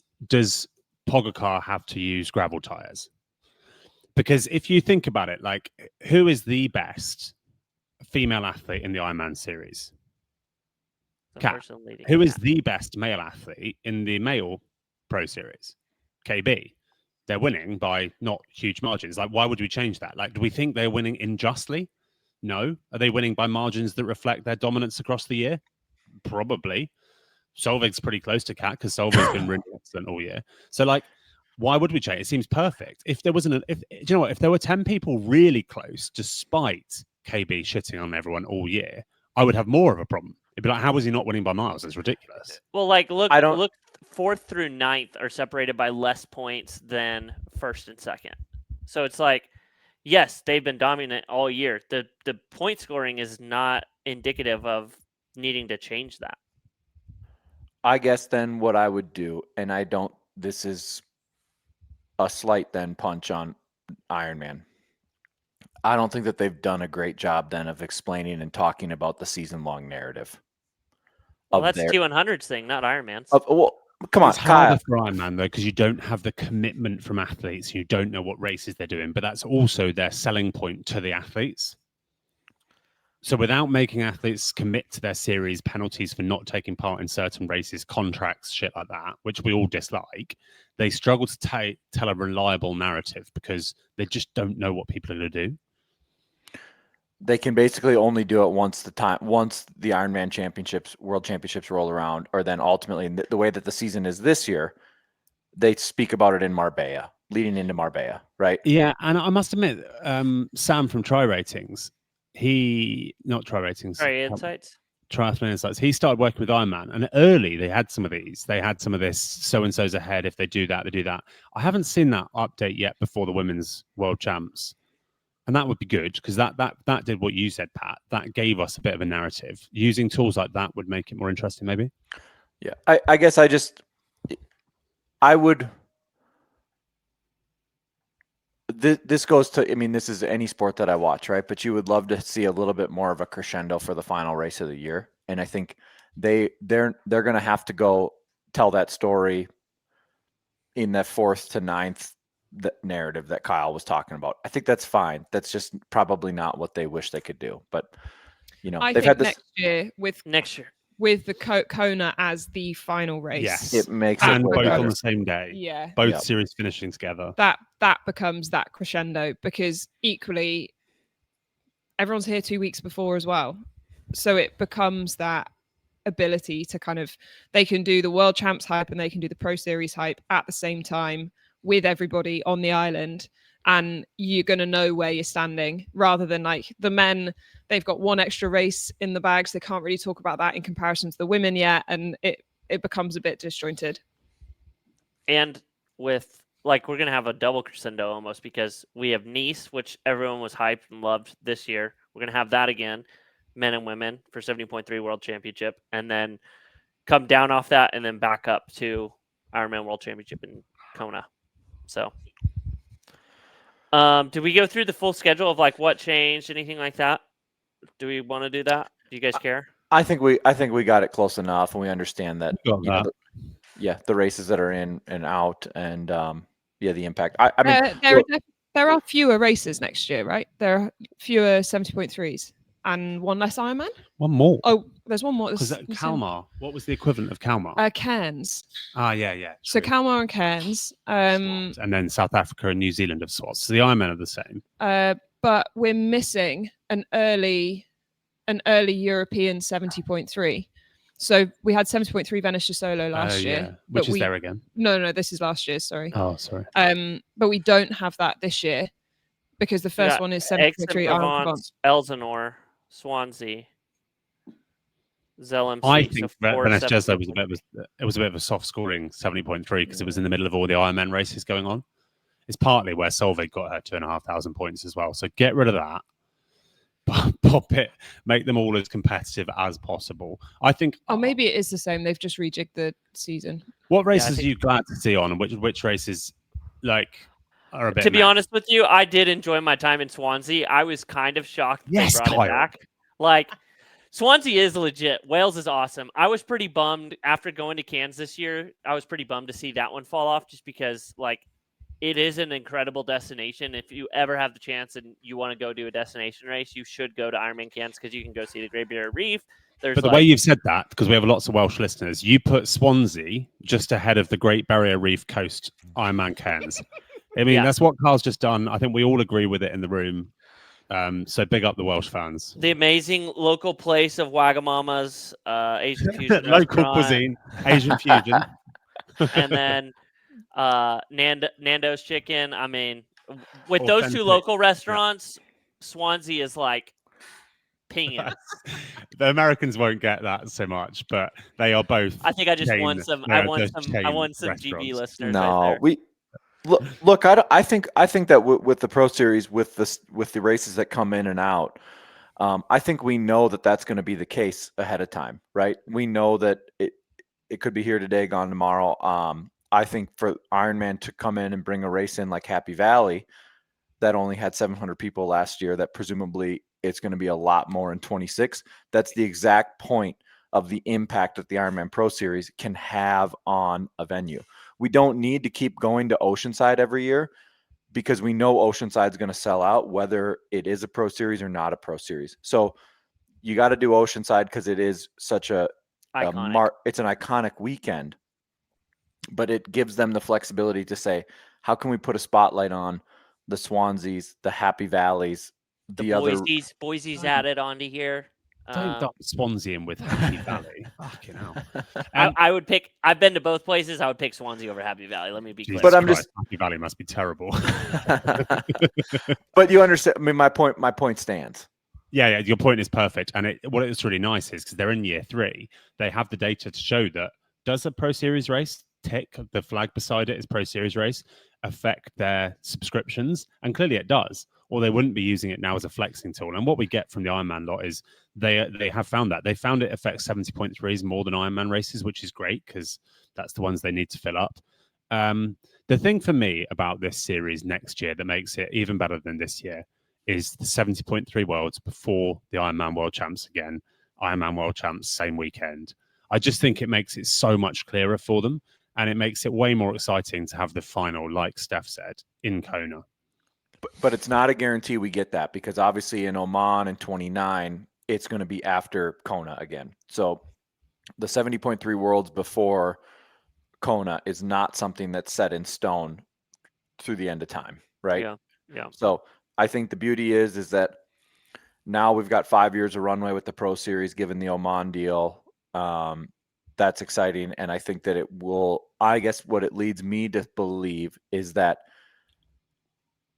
Pogacar have to use gravel tires? Because if you think about it, like, who is the best female athlete in the Ironman series. The Kat, person leading who is Kat. the best male athlete in the male Pro Series? KB. They're winning by not huge margins. Like, why would we change that? Like, do we think they're winning unjustly? No. Are they winning by margins that reflect their dominance across the year? Probably. Solveig's pretty close to Kat because Solveig's been really excellent all year. So, like, why would we change? It seems perfect. If there wasn't, do you know what? If there were 10 people really close, despite KB shitting on everyone all year, I would have more of a problem. It'd be like, how was he not winning by miles? It's ridiculous. Well, like, look, 4th through 9th are separated by less points than 1st and 2nd. So it's like, yes, they've been dominant all year. The point scoring is not indicative of needing to change that. I guess then what I would do, and this is a slight then punch on Ironman. I don't think that they've done a great job then of explaining and talking about the season-long narrative. Well, that's T100's thing, not Ironman's. Well, come on, it's harder for Ironman though, because you don't have the commitment from athletes. You don't know what races they're doing, but that's also their selling point to the athletes. So without making athletes commit to their series, penalties for not taking part in certain races, contracts, shit like that, which we all dislike, they struggle to tell a reliable narrative because they just don't know what people are going to do. They can basically only do it once the Ironman championships, world championships roll around, or then ultimately the way that the season is this year, they speak about it in Marbella, leading into Marbella, right? Yeah, and I must admit, Sam from Tri Insights, Triathlon Insights, he started working with Ironman, and early they had some of these. They had some of this, so-and-so's ahead, if they do that, they do that. I haven't seen that update yet before the Women's World Champs. And that would be good because that did what you said, Pat. That gave us a bit of a narrative. Using tools like that would make it more interesting, maybe. Yeah, I guess I would. This goes to, I mean, this is any sport that I watch, right? But you would love to see a little bit more of a crescendo for the final race of the year, and I think they're going to have to go tell that story in that 4th to 9th. The narrative that Kyle was talking about. I think that's fine. That's just probably not what they wish they could do. But I they've think had this next year with the KONA as the final race. Yes, it makes and it both better. on the same day. Yeah, both series finishing together. That becomes that crescendo because equally, everyone's here 2 weeks before as well, so it becomes that ability to kind of they can do the World Champs hype and they can do the Pro Series hype at the same time. With everybody on the island, and you're going to know where you're standing rather than like the men, they've got one extra race in the bags. They can't really talk about that in comparison to the women yet. And it becomes a bit disjointed. And with we're going to have a double crescendo almost because we have Nice, which everyone was hyped and loved this year. We're going to have that again, men and women for 70.3 World Championship, and then come down off that and then back up to Ironman World Championship in KONA. So, did we go through the full schedule of what changed, anything like that? Do we want to do that? Do you guys care? I think we got it close enough, and we understand that. The races that are in and out, and the impact. I mean, there are fewer races next year, right? There are fewer 70.3s. And one less Ironman? One more. Oh, there's one more. Because Kalmar, what was the equivalent of Kalmar? Cairns. Yeah. True. So Kalmar and Cairns. And then South Africa and New Zealand have swapped. So the Ironman are the same. But we're missing an early European 70.3. So we had 70.3 Venice de Solo last year. Which is there again? No, this is last year, sorry. Oh, sorry. But we don't have that this year. Because the first one is 70.3 Provence, Elsinore, Swansea, Zell MC. I think Venice Jeslo was a bit of a soft scoring 70.3 because it was in the middle of all the Ironman races going on. It's partly where Solveig got her 2,500 points as well. So get rid of that. Pop it, make them all as competitive as possible. I think. Oh, maybe it is the same. They've just rejigged the season. What races are you glad to see on, and which races are a bit? To be honest with you, I did enjoy my time in Swansea. I was kind of shocked they brought it back. Swansea is legit. Wales is awesome. I was pretty bummed after going to Cairns this year. I was pretty bummed to see that one fall off just because it is an incredible destination. If you ever have the chance and you want to go do a destination race, you should go to Ironman Cairns because you can go see the Great Barrier Reef. But the way you've said that, because we have lots of Welsh listeners, you put Swansea just ahead of the Great Barrier Reef coast Ironman Cairns. I mean, that's what Carl's just done. I think we all agree with it in the room. So big up the Welsh fans. The amazing local place of Wagamama's Asian fusion local cuisine, Asian fusion. And then Nando's chicken. I mean, with those two local restaurants, Swansea is like pinging. The Americans won't get that so much, but they are both. I think I just won some. I won some GB listeners. No, right there. look. I think that with the Pro Series, with the races that come in and out, I think we know that that's going to be the case ahead of time, right? We know that it could be here today, gone tomorrow. I think for Ironman to come in and bring a race in like Happy Valley, that only had 700 people last year, that presumably it's going to be a lot more in 26. That's the exact point of the impact that the Ironman Pro Series can have on a venue. We don't need to keep going to Oceanside every year because we know Oceanside's going to sell out, whether it is a Pro Series or not a Pro Series. So you got to do Oceanside because it is such it's an iconic weekend, but it gives them the flexibility to say, how can we put a spotlight on the Swanseas, the Happy Valleys, Boise's added onto here. Don't dump Swansea in with Happy Valley. Fucking hell. I would pick. I've been to both places. I would pick Swansea over Happy Valley. Let me be clear. But Happy Valley must be terrible. But you understand. I mean, my point stands. Yeah, your point is perfect. And what it's really nice is because they're in year 3, they have the data to show that does a Pro Series race tick the flag beside it is Pro Series race affect their subscriptions? And clearly it does, or they wouldn't be using it now as a flexing tool. And what we get from the Ironman lot is they have found that. They found it affects 70.3s more than Ironman races, which is great because that's the ones they need to fill up. The thing for me about this series next year that makes it even better than this year is the 70.3 worlds before the Ironman World Champs again, Ironman World Champs same weekend. I just think it makes it so much clearer for them, and it makes it way more exciting to have the final, like Steph said, in Kona. But it's not a guarantee we get that, because obviously in Oman in 29, it's going to be after Kona again. So the 70.3 worlds before Kona is not something that's set in stone through the end of time, right? Yeah. So I think the beauty is that now we've got 5 years of runway with the Pro Series, given the Oman deal. That's exciting. And I think that it will, I guess what it leads me to believe is that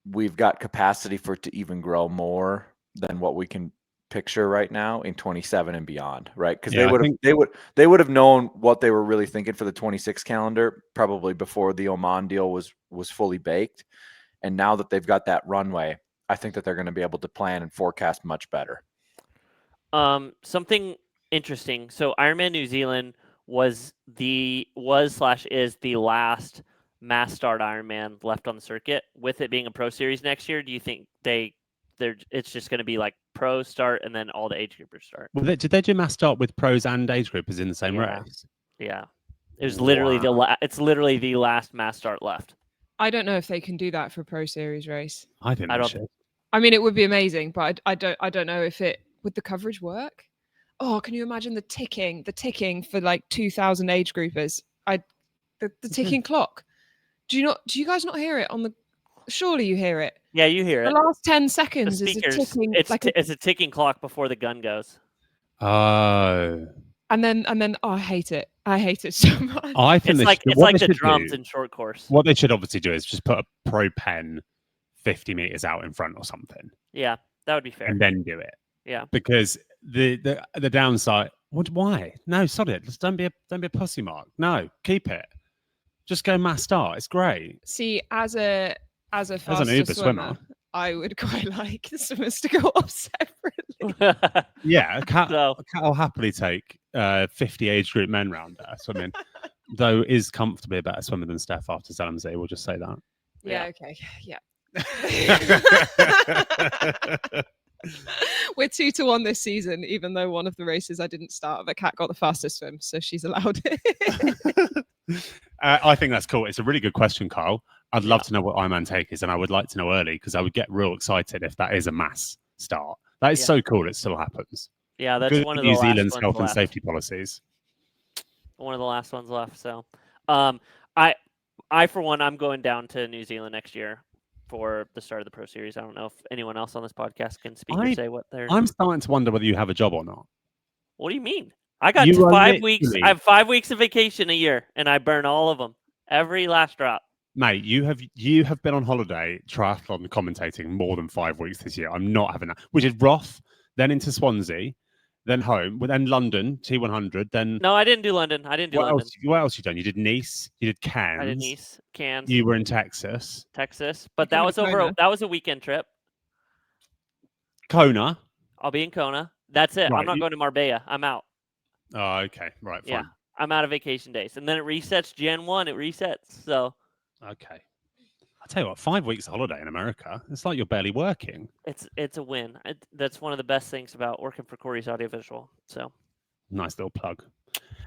we've got capacity for it to even grow more than what we can picture right now in 27 and beyond, right? Because they would have known what they were really thinking for the 26 calendar probably before the Oman deal was fully baked. And now that they've got that runway, I think that they're going to be able to plan and forecast much better. Something interesting. So Ironman New Zealand is the last mass start Ironman left on the circuit. With it being a Pro Series next year, do you think it's just going to be like pro start and then all the age groupers start? Well, did they do mass start with pros and age groupers in the same race? Yeah, it was literally it's literally the last mass start left. I don't know if they can do that for a Pro Series race. I think they should. I mean, it would be amazing, but I don't know if would the coverage work. Oh, can you imagine the ticking for like 2,000 age groupers? The ticking clock. Do you guys not hear it on the? Surely you hear it. Yeah, you hear it. The last 10 seconds is a ticking. It's a ticking clock before the gun goes. Oh. And then I hate it. I hate it so much. I think it's like the drums in short course. What they should obviously do is just put a pro pen 50 meters out in front or something. Yeah, that would be fair. And then do it. Yeah. Because the downside. Why? No, sorry. Just don't be a pussy, Mark. No, keep it. Just go mass start. It's great. See, as an Uber swimmer, I would quite like the swimmers to go off separately. Yeah, Kat will happily take 50 age group men round there swimming, though is comfortably a better swimmer than Steph after Zalamzee. We'll just say that. Yeah. Okay. Yeah. We're 2-1 this season, even though one of the races I didn't start, but Kat got the fastest swim, so she's allowed it. I think that's cool. It's a really good question, Carl. I'd love to know what Ironman Take is, and I would like to know early because I would get real excited if that is a mass start. That is so cool. It still happens. Yeah, that's Good one of New the last Zealand's ones health and left. safety policies. One of the last ones left. So, I for one, I'm going down to New Zealand next year for the start of the Pro Series. I don't know if anyone else on this podcast can speak or say what they're. I'm starting to wonder whether you have a job or not. What do you mean? I got You are 5 weeks. literally- I have 5 weeks of vacation a year, and I burn all of them. Every last drop. Mate, you have been on holiday triathlon commentating more than 5 weeks this year. I'm not having that. Which is Roth, then into Swansea, then home, then London, T100, then... No, I didn't do London. I didn't do London. What else you done? You did Nice, you did Cairns. I did Nice, Cairns. You were in Texas. But that was that was a weekend trip. KONA. I'll be in KONA. That's it. Right, I'm not going to Marbella. I'm out. Oh, okay. Right, fine. Yeah, I'm out of vacation days. And then it resets Gen 1. It resets, so... Okay. I'll tell you what, 5 weeks holiday in America, it's like you're barely working. It's a win. That's one of the best things about working for Corey's Audiovisual. So nice little plug.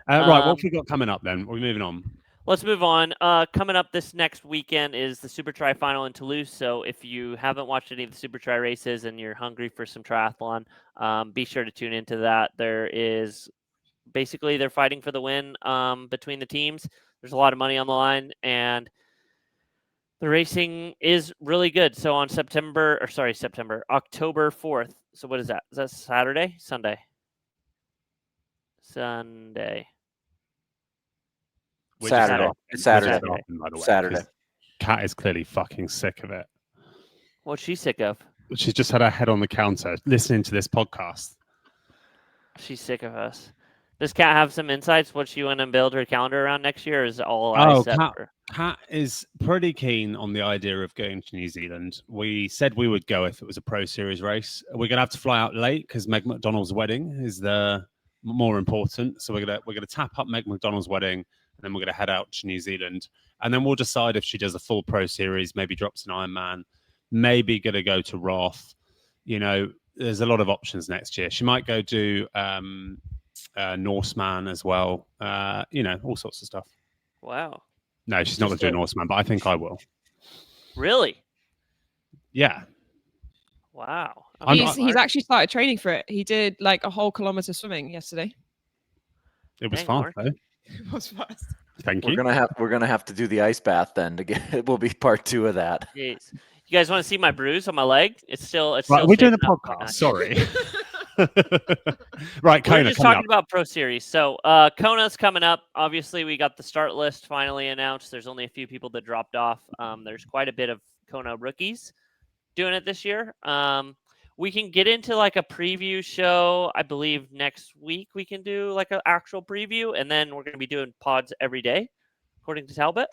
Right, what have we got coming up then? We're moving on. Let's move on. Coming up this next weekend is the Super Tri Final in Toulouse. So if you haven't watched any of the Super Tri races and you're hungry for some triathlon, be sure to tune into that. There is basically they're fighting for the win between the teams. There's a lot of money on the line, and the racing is really good. So on October 4th. So what is that? Is that Saturday? Sunday. Saturday. It's Saturday. By the way, Saturday. Kat is clearly fucking sick of it. What's she sick of? She's just had her head on the counter listening to this podcast. She's sick of us. Does Kat have some insights? What she want to build her calendar around next year? Or is all eyes set for? Kat is pretty keen on the idea of going to New Zealand. We said we would go if it was a Pro Series race. We're gonna have to fly out late because Meg McDonald's wedding is the more important. So we're gonna tap up Meg McDonald's wedding, and then we're gonna head out to New Zealand, and then we'll decide if she does a full Pro Series, maybe drops an Ironman, maybe gonna go to Roth. You know, there's a lot of options next year. She might go do Norseman as well. You know, all sorts of stuff. Wow. No, she's not going to do Norseman, but I think I will. Really? Yeah. Wow. He's actually started training for it. He did like a whole kilometer swimming yesterday. It was fast, though. It was fast. Thank you. We're gonna have to do the ice bath then to get. It will be part 2 of that. Jeez. You guys want to see my bruise on my leg? It's still. We're doing a podcast. Sorry. Right, KONA. We're just talking about Pro Series. So KONA's coming up. Obviously, we got the start list finally announced. There's only a few people that dropped off. There's quite a bit of KONA rookies doing it this year. We can get into like a preview show. I believe next week we can do like an actual preview, and then we're going to be doing pods every day, according to Talbot.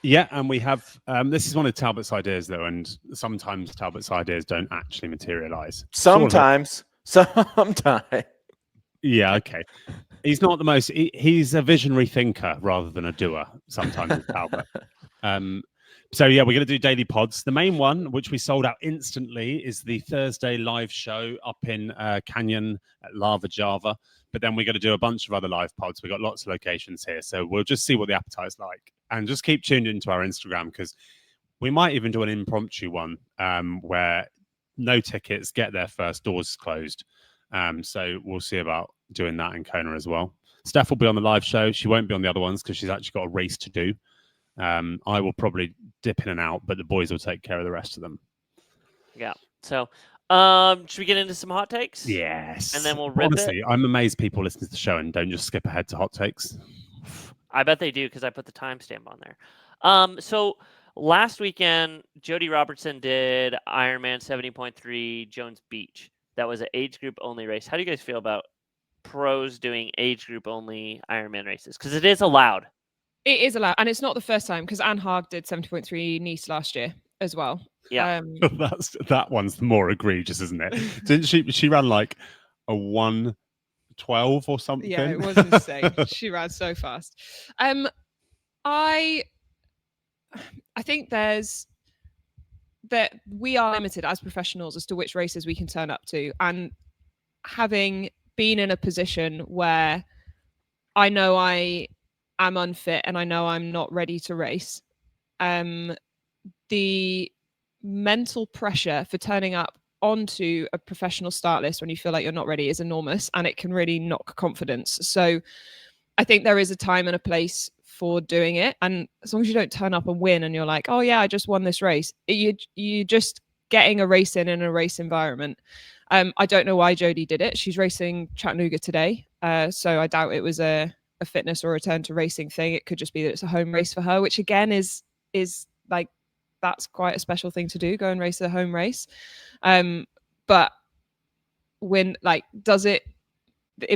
Yeah, and we have this is one of Talbot's ideas, though, and sometimes Talbot's ideas don't actually materialize. Sometimes. Yeah, okay. He's not the most. He's a visionary thinker rather than a doer. Sometimes with Talbot. So yeah, we're going to do daily pods. The main one, which we sold out instantly, is the Thursday live show up in Canyon at Lava Java. But then we're going to do a bunch of other live pods. We've got lots of locations here, so we'll just see what the appetite's like, and just keep tuned into our Instagram because we might even do an impromptu one where no tickets, get there first, doors closed. So we'll see about doing that in KONA as well. Steph will be on the live show. She won't be on the other ones because she's actually got a race to do. I will probably dip in and out, but the boys will take care of the rest of them. Yeah. So, should we get into some hot takes? Yes. And then we'll rip Honestly, it. I'm amazed people listen to the show and don't just skip ahead to hot takes. I bet they do because I put the timestamp on there. So last weekend, Jody Robertson did Ironman 70.3 Jones Beach. That was an age group only race. How do you guys feel about pros doing age group only Ironman races? Because it is allowed. It is allowed, and it's not the first time because Anne Haag did 70.3 Nice last year as well. Yeah, that one's more egregious, isn't it? Didn't she? She ran like a 1:12 or something. Yeah, it was insane. She ran so fast. I think that we are limited as professionals as to which races we can turn up to, and having been in a position where I know I am unfit and I know I'm not ready to race, the mental pressure for turning up onto a professional start list when you feel like you're not ready is enormous, and it can really knock confidence. So I think there is a time and a place for doing it, and as long as you don't turn up and win and you're like, oh yeah, I just won this race, you just getting a race in a race environment. I don't know why Jodie did it. She's racing Chattanooga today, so I doubt it was a fitness or return to racing thing. It could just be that it's a home race for her, which again is like, that's quite a special thing to do, go and race a home race. But when, like, does it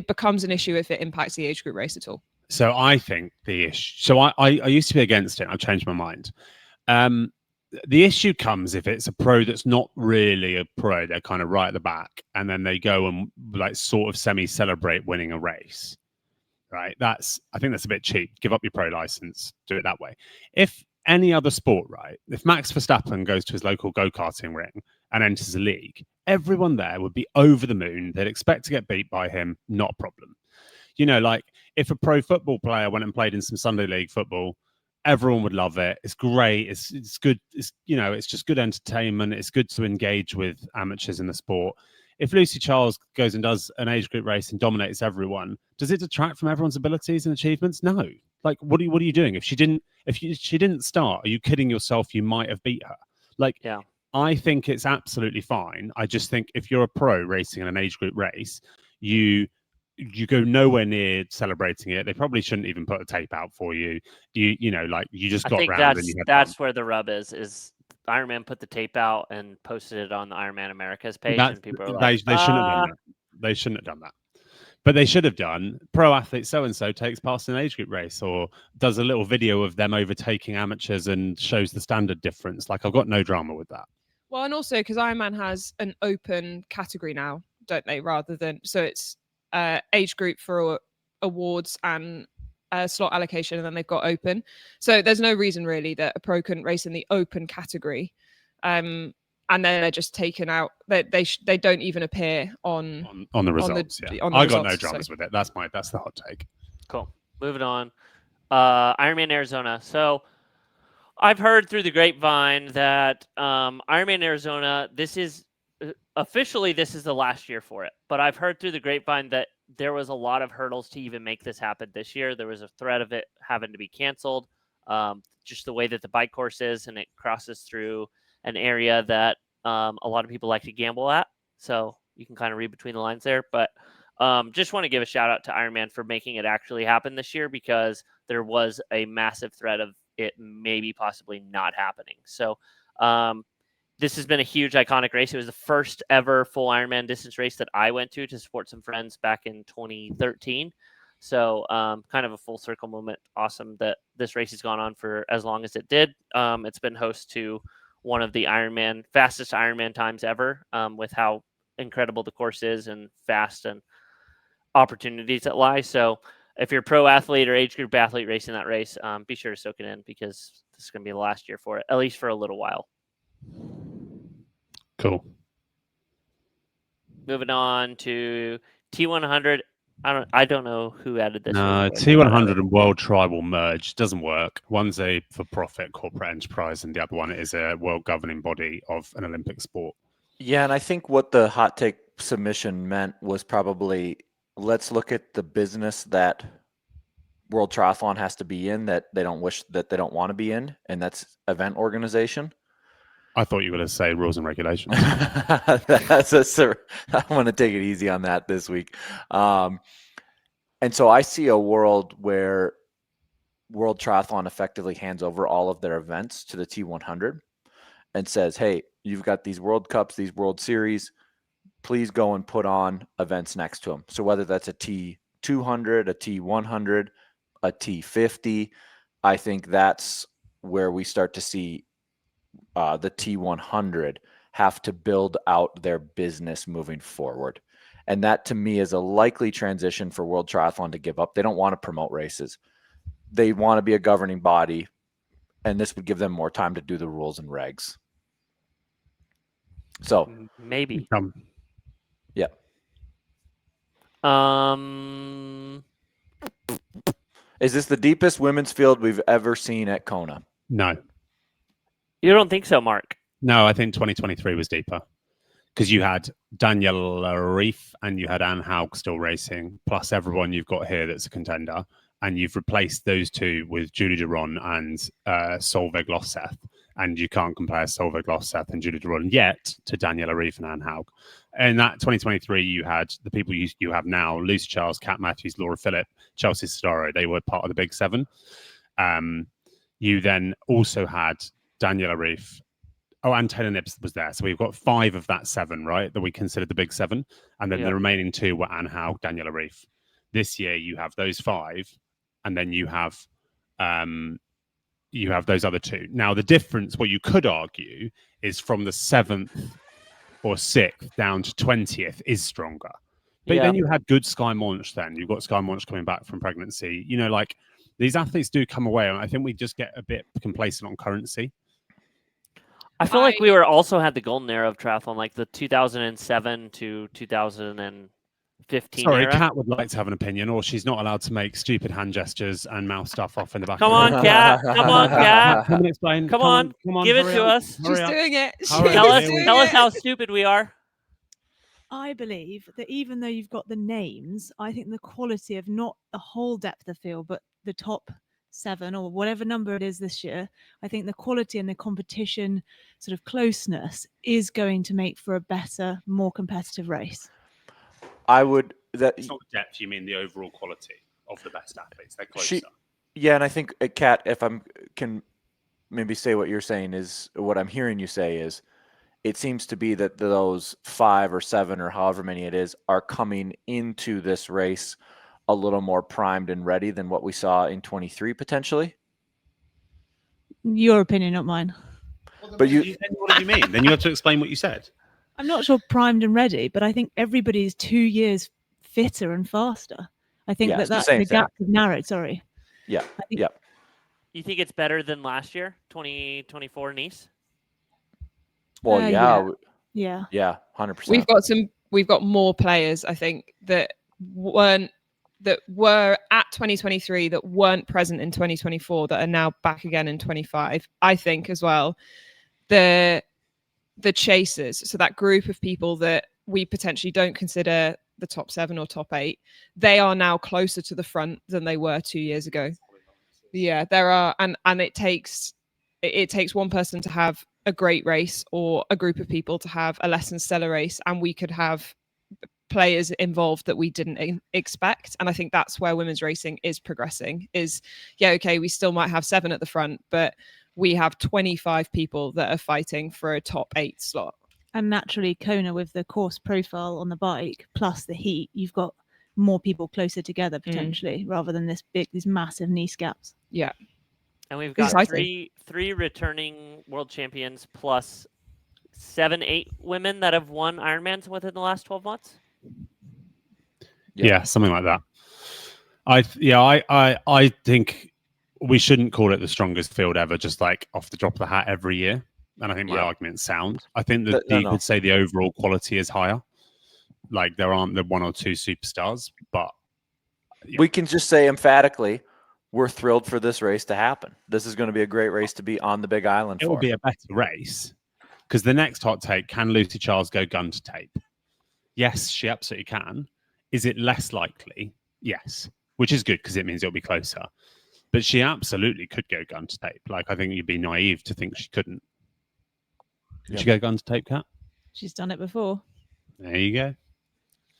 becomes an issue if it impacts the age group race at all? So I think the issue, so I used to be against it. I've changed my mind. The issue comes if it's a pro that's not really a pro. They're kind of right at the back, and then they go and like sort of semi-celebrate winning a race, right? I think that's a bit cheap. Give up your pro license, do it that way. If any other sport, right? If Max Verstappen goes to his local go-karting ring and enters a league, everyone there would be over the moon. They'd expect to get beat by him, not a problem. You know, like if a pro football player went and played in some Sunday league football, everyone would love it. It's great. It's good. It's, you know, it's just good entertainment. It's good to engage with amateurs in the sport. If Lucy Charles goes and does an age group race and dominates everyone, does it detract from everyone's abilities and achievements? No. Like, what are you doing? If she didn't start, are you kidding yourself? You might have beat her. Like, yeah. I think it's absolutely fine. I just think if you're a pro racing in an age group race, you go nowhere near celebrating it. They probably shouldn't even put a tape out for you. You know, like you just got round and you had that's fun. where the rub is Ironman put the tape out and posted it on the Ironman America's page, and people are like, they shouldn't have done that. They shouldn't have done that. But they should have done, pro athlete so-and-so takes part in an age group race, or does a little video of them overtaking amateurs and shows the standard difference. Like, I've got no drama with that. Well, and also because Ironman has an open category now, don't they? Rather than, so it's age group for awards and slot allocation, and then they've got open. So there's no reason really that a pro couldn't race in the open category. And then they're just taken out. They don't even appear on the results. I got no dramas with it. That's the hot take. Cool. Moving on. Ironman Arizona. So I've heard through the grapevine that Ironman Arizona, this is the last year for it. But I've heard through the grapevine that there was a lot of hurdles to even make this happen this year. There was a threat of it having to be canceled. Just the way that the bike course is, and it crosses through an area that a lot of people like to gamble at. So you can kind of read between the lines there. But just want to give a shout out to Ironman for making it actually happen this year, because there was a massive threat of it maybe possibly not happening. So this has been a huge iconic race. It was the first ever full Ironman distance race that I went to support some friends back in 2013. So kind of a full circle moment. Awesome that this race has gone on for as long as it did. It's been host to one of the fastest Ironman times ever, with how incredible the course is and fast and opportunities that lie. So if you're a pro athlete or age group athlete racing that race, be sure to soak it in, because this is going to be the last year for it, at least for a little while. Cool. Moving on to T100. I don't know who added this. No, T100 and World Tri will merge. Doesn't work. One's a for-profit corporate enterprise, and the other one is a world governing body of an Olympic sport. Yeah, and I think what the hot take submission meant was probably, let's look at the business that World Triathlon has to be in that they don't want to be in, and that's event organization. I thought you were going to say rules and regulations. I want to take it easy on that this week. And so I see a world where World Triathlon effectively hands over all of their events to the T100 and says, hey, you've got these World Cups, these World Series, please go and put on events next to them. So whether that's a T200, a T100, a T50, I think that's where we start to see the T100 have to build out their business moving forward. And that to me is a likely transition for World Triathlon to give up. They don't want to promote races. They want to be a governing body, and this would give them more time to do the rules and regs. So maybe. Yeah. Is this the deepest women's field we've ever seen at KONA? No. You don't think so, Mark? No, I think 2023 was deeper because you had Daniela Reef and you had Anne Haug still racing, plus everyone you've got here that's a contender, and you've replaced those two with Julie Duron and Solveig Losseth, and you can't compare Solveig Losseth and Julie Duron yet to Daniela Reef and Anne Haug. In that 2023, you had the people you have now: Lucy Charles, Kat Matthews, Laura Phillip, Chelsea Sodaro. They were part of the Big Seven. You then also had Daniela Reef. Oh, and Taylor Nibbs was there. So we've got 5 of that 7, right, that we considered the Big Seven. And then the remaining 2 were Anne Haug, Daniela Reef. This year, you have those 5, and then you have those other 2. Now, the difference, what you could argue, is from the 7th or 6th down to 20th is stronger. But then you had good Sky Monch then. You've got Sky Monch coming back from pregnancy. You know, like, these athletes do come away, and I think we just get a bit complacent on currency. I feel like we also had the golden era of triathlon, like the 2007 to 2015 Sorry, era. Kat would like to have an opinion, or she's not allowed to make stupid hand gestures and mouth stuff off in the back. Come on, Kat. Come on, Kat. Come and explain. Come on. Give it to us. She's doing it. Tell us how stupid we are. I believe that even though you've got the names, I think the quality of not the whole depth of field, but the top 7 or whatever number it is this year, I think the quality and the competition sort of closeness is going to make for a better, more competitive race. It's not depth, you mean the overall quality of the best athletes. They're closer. And I think, Kat, if I can maybe say what you're saying is, what I'm hearing you say is, it seems to be that those 5 or 7 or however many it is are coming into this race a little more primed and ready than what we saw in 23 potentially. Your opinion, not mine. But what do you mean? Then you have to explain what you said. I'm not sure primed and ready, but I think everybody's 2 years fitter and faster. I think that's the gap is narrowed. Sorry. Yeah. You think it's better than last year, 2024 Nice? Well, yeah, 100%. We've got more players, I think, that were at 2023 that weren't present in 2024 that are now back again in 25. I think as well, the chasers, so that group of people that we potentially don't consider the top 7 or top 8, they are now closer to the front than they were 2 years ago. Yeah, there are, and it takes one person to have a great race or a group of people to have a less than stellar race, and we could have players involved that we didn't expect. And I think that's where women's racing is progressing is, we still might have 7 at the front, but we have 25 people that are fighting for a top 8 slot. And naturally, KONA with the course profile on the bike plus the heat, you've got more people closer together potentially rather than these massive niche gaps. Yeah. And we've got three returning world champions plus 7-8 women that have won Ironmans within the last 12 months. Yeah, something like that. I think we shouldn't call it the strongest field ever, just like off the drop of the hat every year. And I think my argument's sound. I think that you could say the overall quality is higher. Like there aren't the 1 or 2 superstars, but we can just say emphatically, we're thrilled for this race to happen. This is going to be a great race to be on the Big Island. It will be a better race because the next hot take: can Lucy Charles go gun to tape? Yes, she absolutely can. Is it less likely? Yes, which is good because it means it'll be closer. But she absolutely could go gun to tape. Like, I think you'd be naive to think she couldn't. Did she go gun to tape, Kat? She's done it before. There you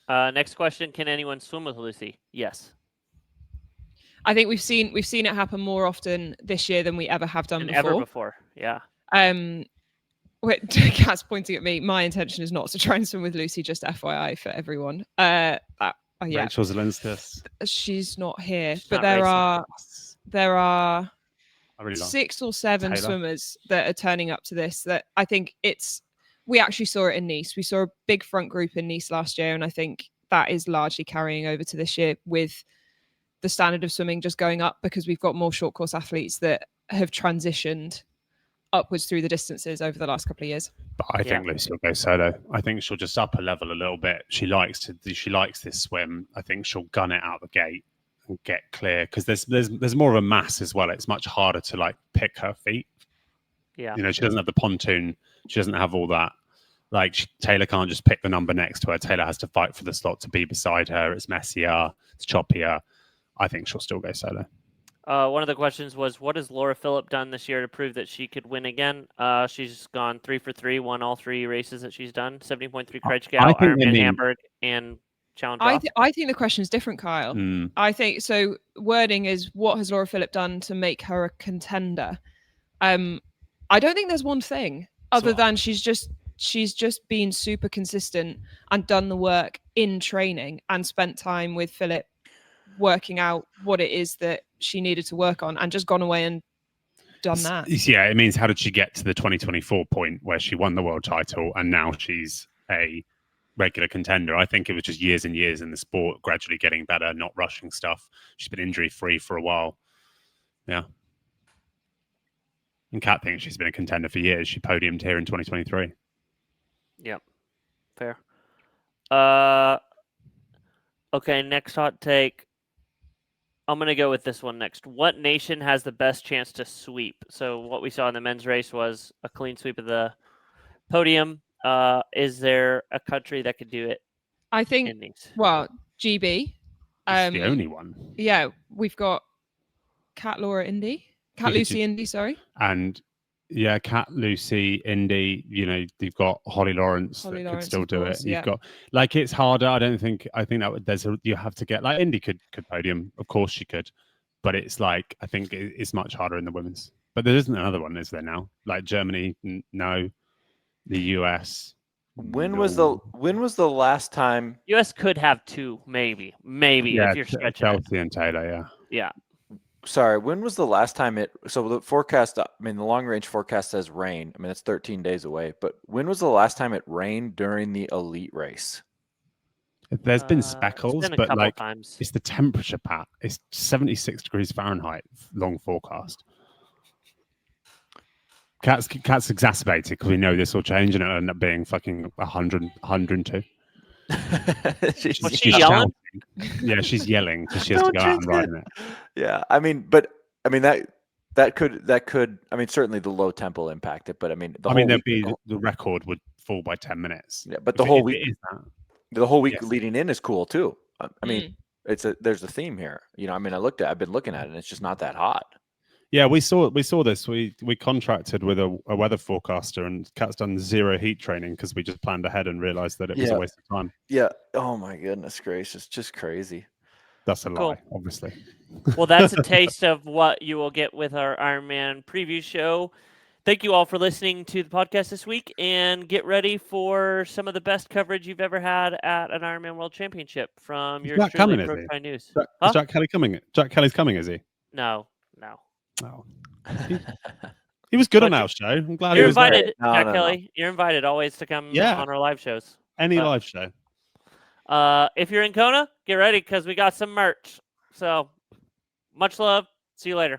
go. Next question: can anyone swim with Lucy? Yes. I think we've seen it happen more often this year than we ever have done before. Ever before, yeah. Kat's pointing at me. My intention is not to try and swim with Lucy, just FYI for everyone. Rachel Zelenskas. She's not here, She's but not there are really 6 or 7 Taylor. swimmers that are turning up to this. That I think we actually saw it in Nice. We saw a big front group in Nice last year, and I think that is largely carrying over to this year with the standard of swimming just going up because we've got more short course athletes that have transitioned upwards through the distances over the last couple of years. But I think Lucy will go solo. I think she'll just up a level a little bit. She likes this swim. I think she'll gun it out the gate and get clear because there's more of a mass as well. It's much harder to like pick her feet. Yeah. You know, she doesn't have the pontoon. She doesn't have all that. Like Taylor can't just pick the number next to her. Taylor has to fight for the slot to be beside her. It's messier. It's choppier. I think she'll still go solo. One of the questions was, what has Laura Phillip done this year to prove that she could win again? She's gone 3 for 3, won all 3 races that she's done. 70.3 Krejcikow, Ironman Hamburg, and Challenge Off. I think the question is different, Kyle. I think so. Wording is, what has Laura Phillip done to make her a contender? I don't think there's one thing other than she's just been super consistent and done the work in training and spent time with Phillip working out what it is that she needed to work on and just gone away and done that. Yeah, it means how did she get to the 2024 point where she won the world title and now she's a regular contender? I think it was just years and years in the sport, gradually getting better, not rushing stuff. She's been injury free for a while. Yeah. And Kat thinks she's been a contender for years. She podiumed here in 2023. Yep. Fair. Okay, next hot take. I'm going to go with this one next. What nation has the best chance to sweep? So what we saw in the men's race was a clean sweep of the podium. Is there a country that could do it? I think, well, GB. It's the only one. Yeah, we've got Kat Lucy Indy, sorry. And yeah, Kat, Lucy, Indy, you know, you've got Holly Lawrence that could still do it. You've got, like, it's harder. I think that you have to get, like, Indy could podium. Of course she could. But it's like, I think it's much harder in the women's. But there isn't another one, is there now? Like Germany, no. The US. When was the last time? US could have 2, maybe if you're stretching. Chelsea and Taylor, yeah. Sorry, when was the last time so the forecast, I mean, the long range forecast says rain. I mean, it's 13 days away, but when was the last time it rained during the elite race? There's been speckles, but like times. It's the temperature, Pat. It's 76 degrees Fahrenheit, long forecast. Cat's exacerbated because we know this will change and it'll end up being fucking 100, 102. she's yelling? Yeah, she's yelling because she has to go out and ride in it. Yeah, I mean, that could. I mean, certainly the low tempo will impact it, but I mean, the record would fall by 10 minutes. Yeah, but the whole week leading in is cool too. I mean, there's a theme here. You know, I mean, I've been looking at it, and it's just not that hot. Yeah, we saw this. We contracted with a weather forecaster, and Kat's done 0 heat training because we just planned ahead and realized that it was a waste of time. Yeah. Oh my goodness gracious, just crazy. That's a lie, obviously. Well, that's a taste of what you will get with our Ironman preview show. Thank you all for listening to the podcast this week, and get ready for some of the best coverage you've ever had at an Ironman World Championship from your truly Pro Tri News. Is Jack Kelly coming? Jack Kelly's coming, is he? No. Oh. He was good on our show. I'm glad you're he was invited, there. Jack Kelly. No. You're invited always to come on our live shows. Any live show. If you're in Kona, get ready because we got some merch. So much love. See you later.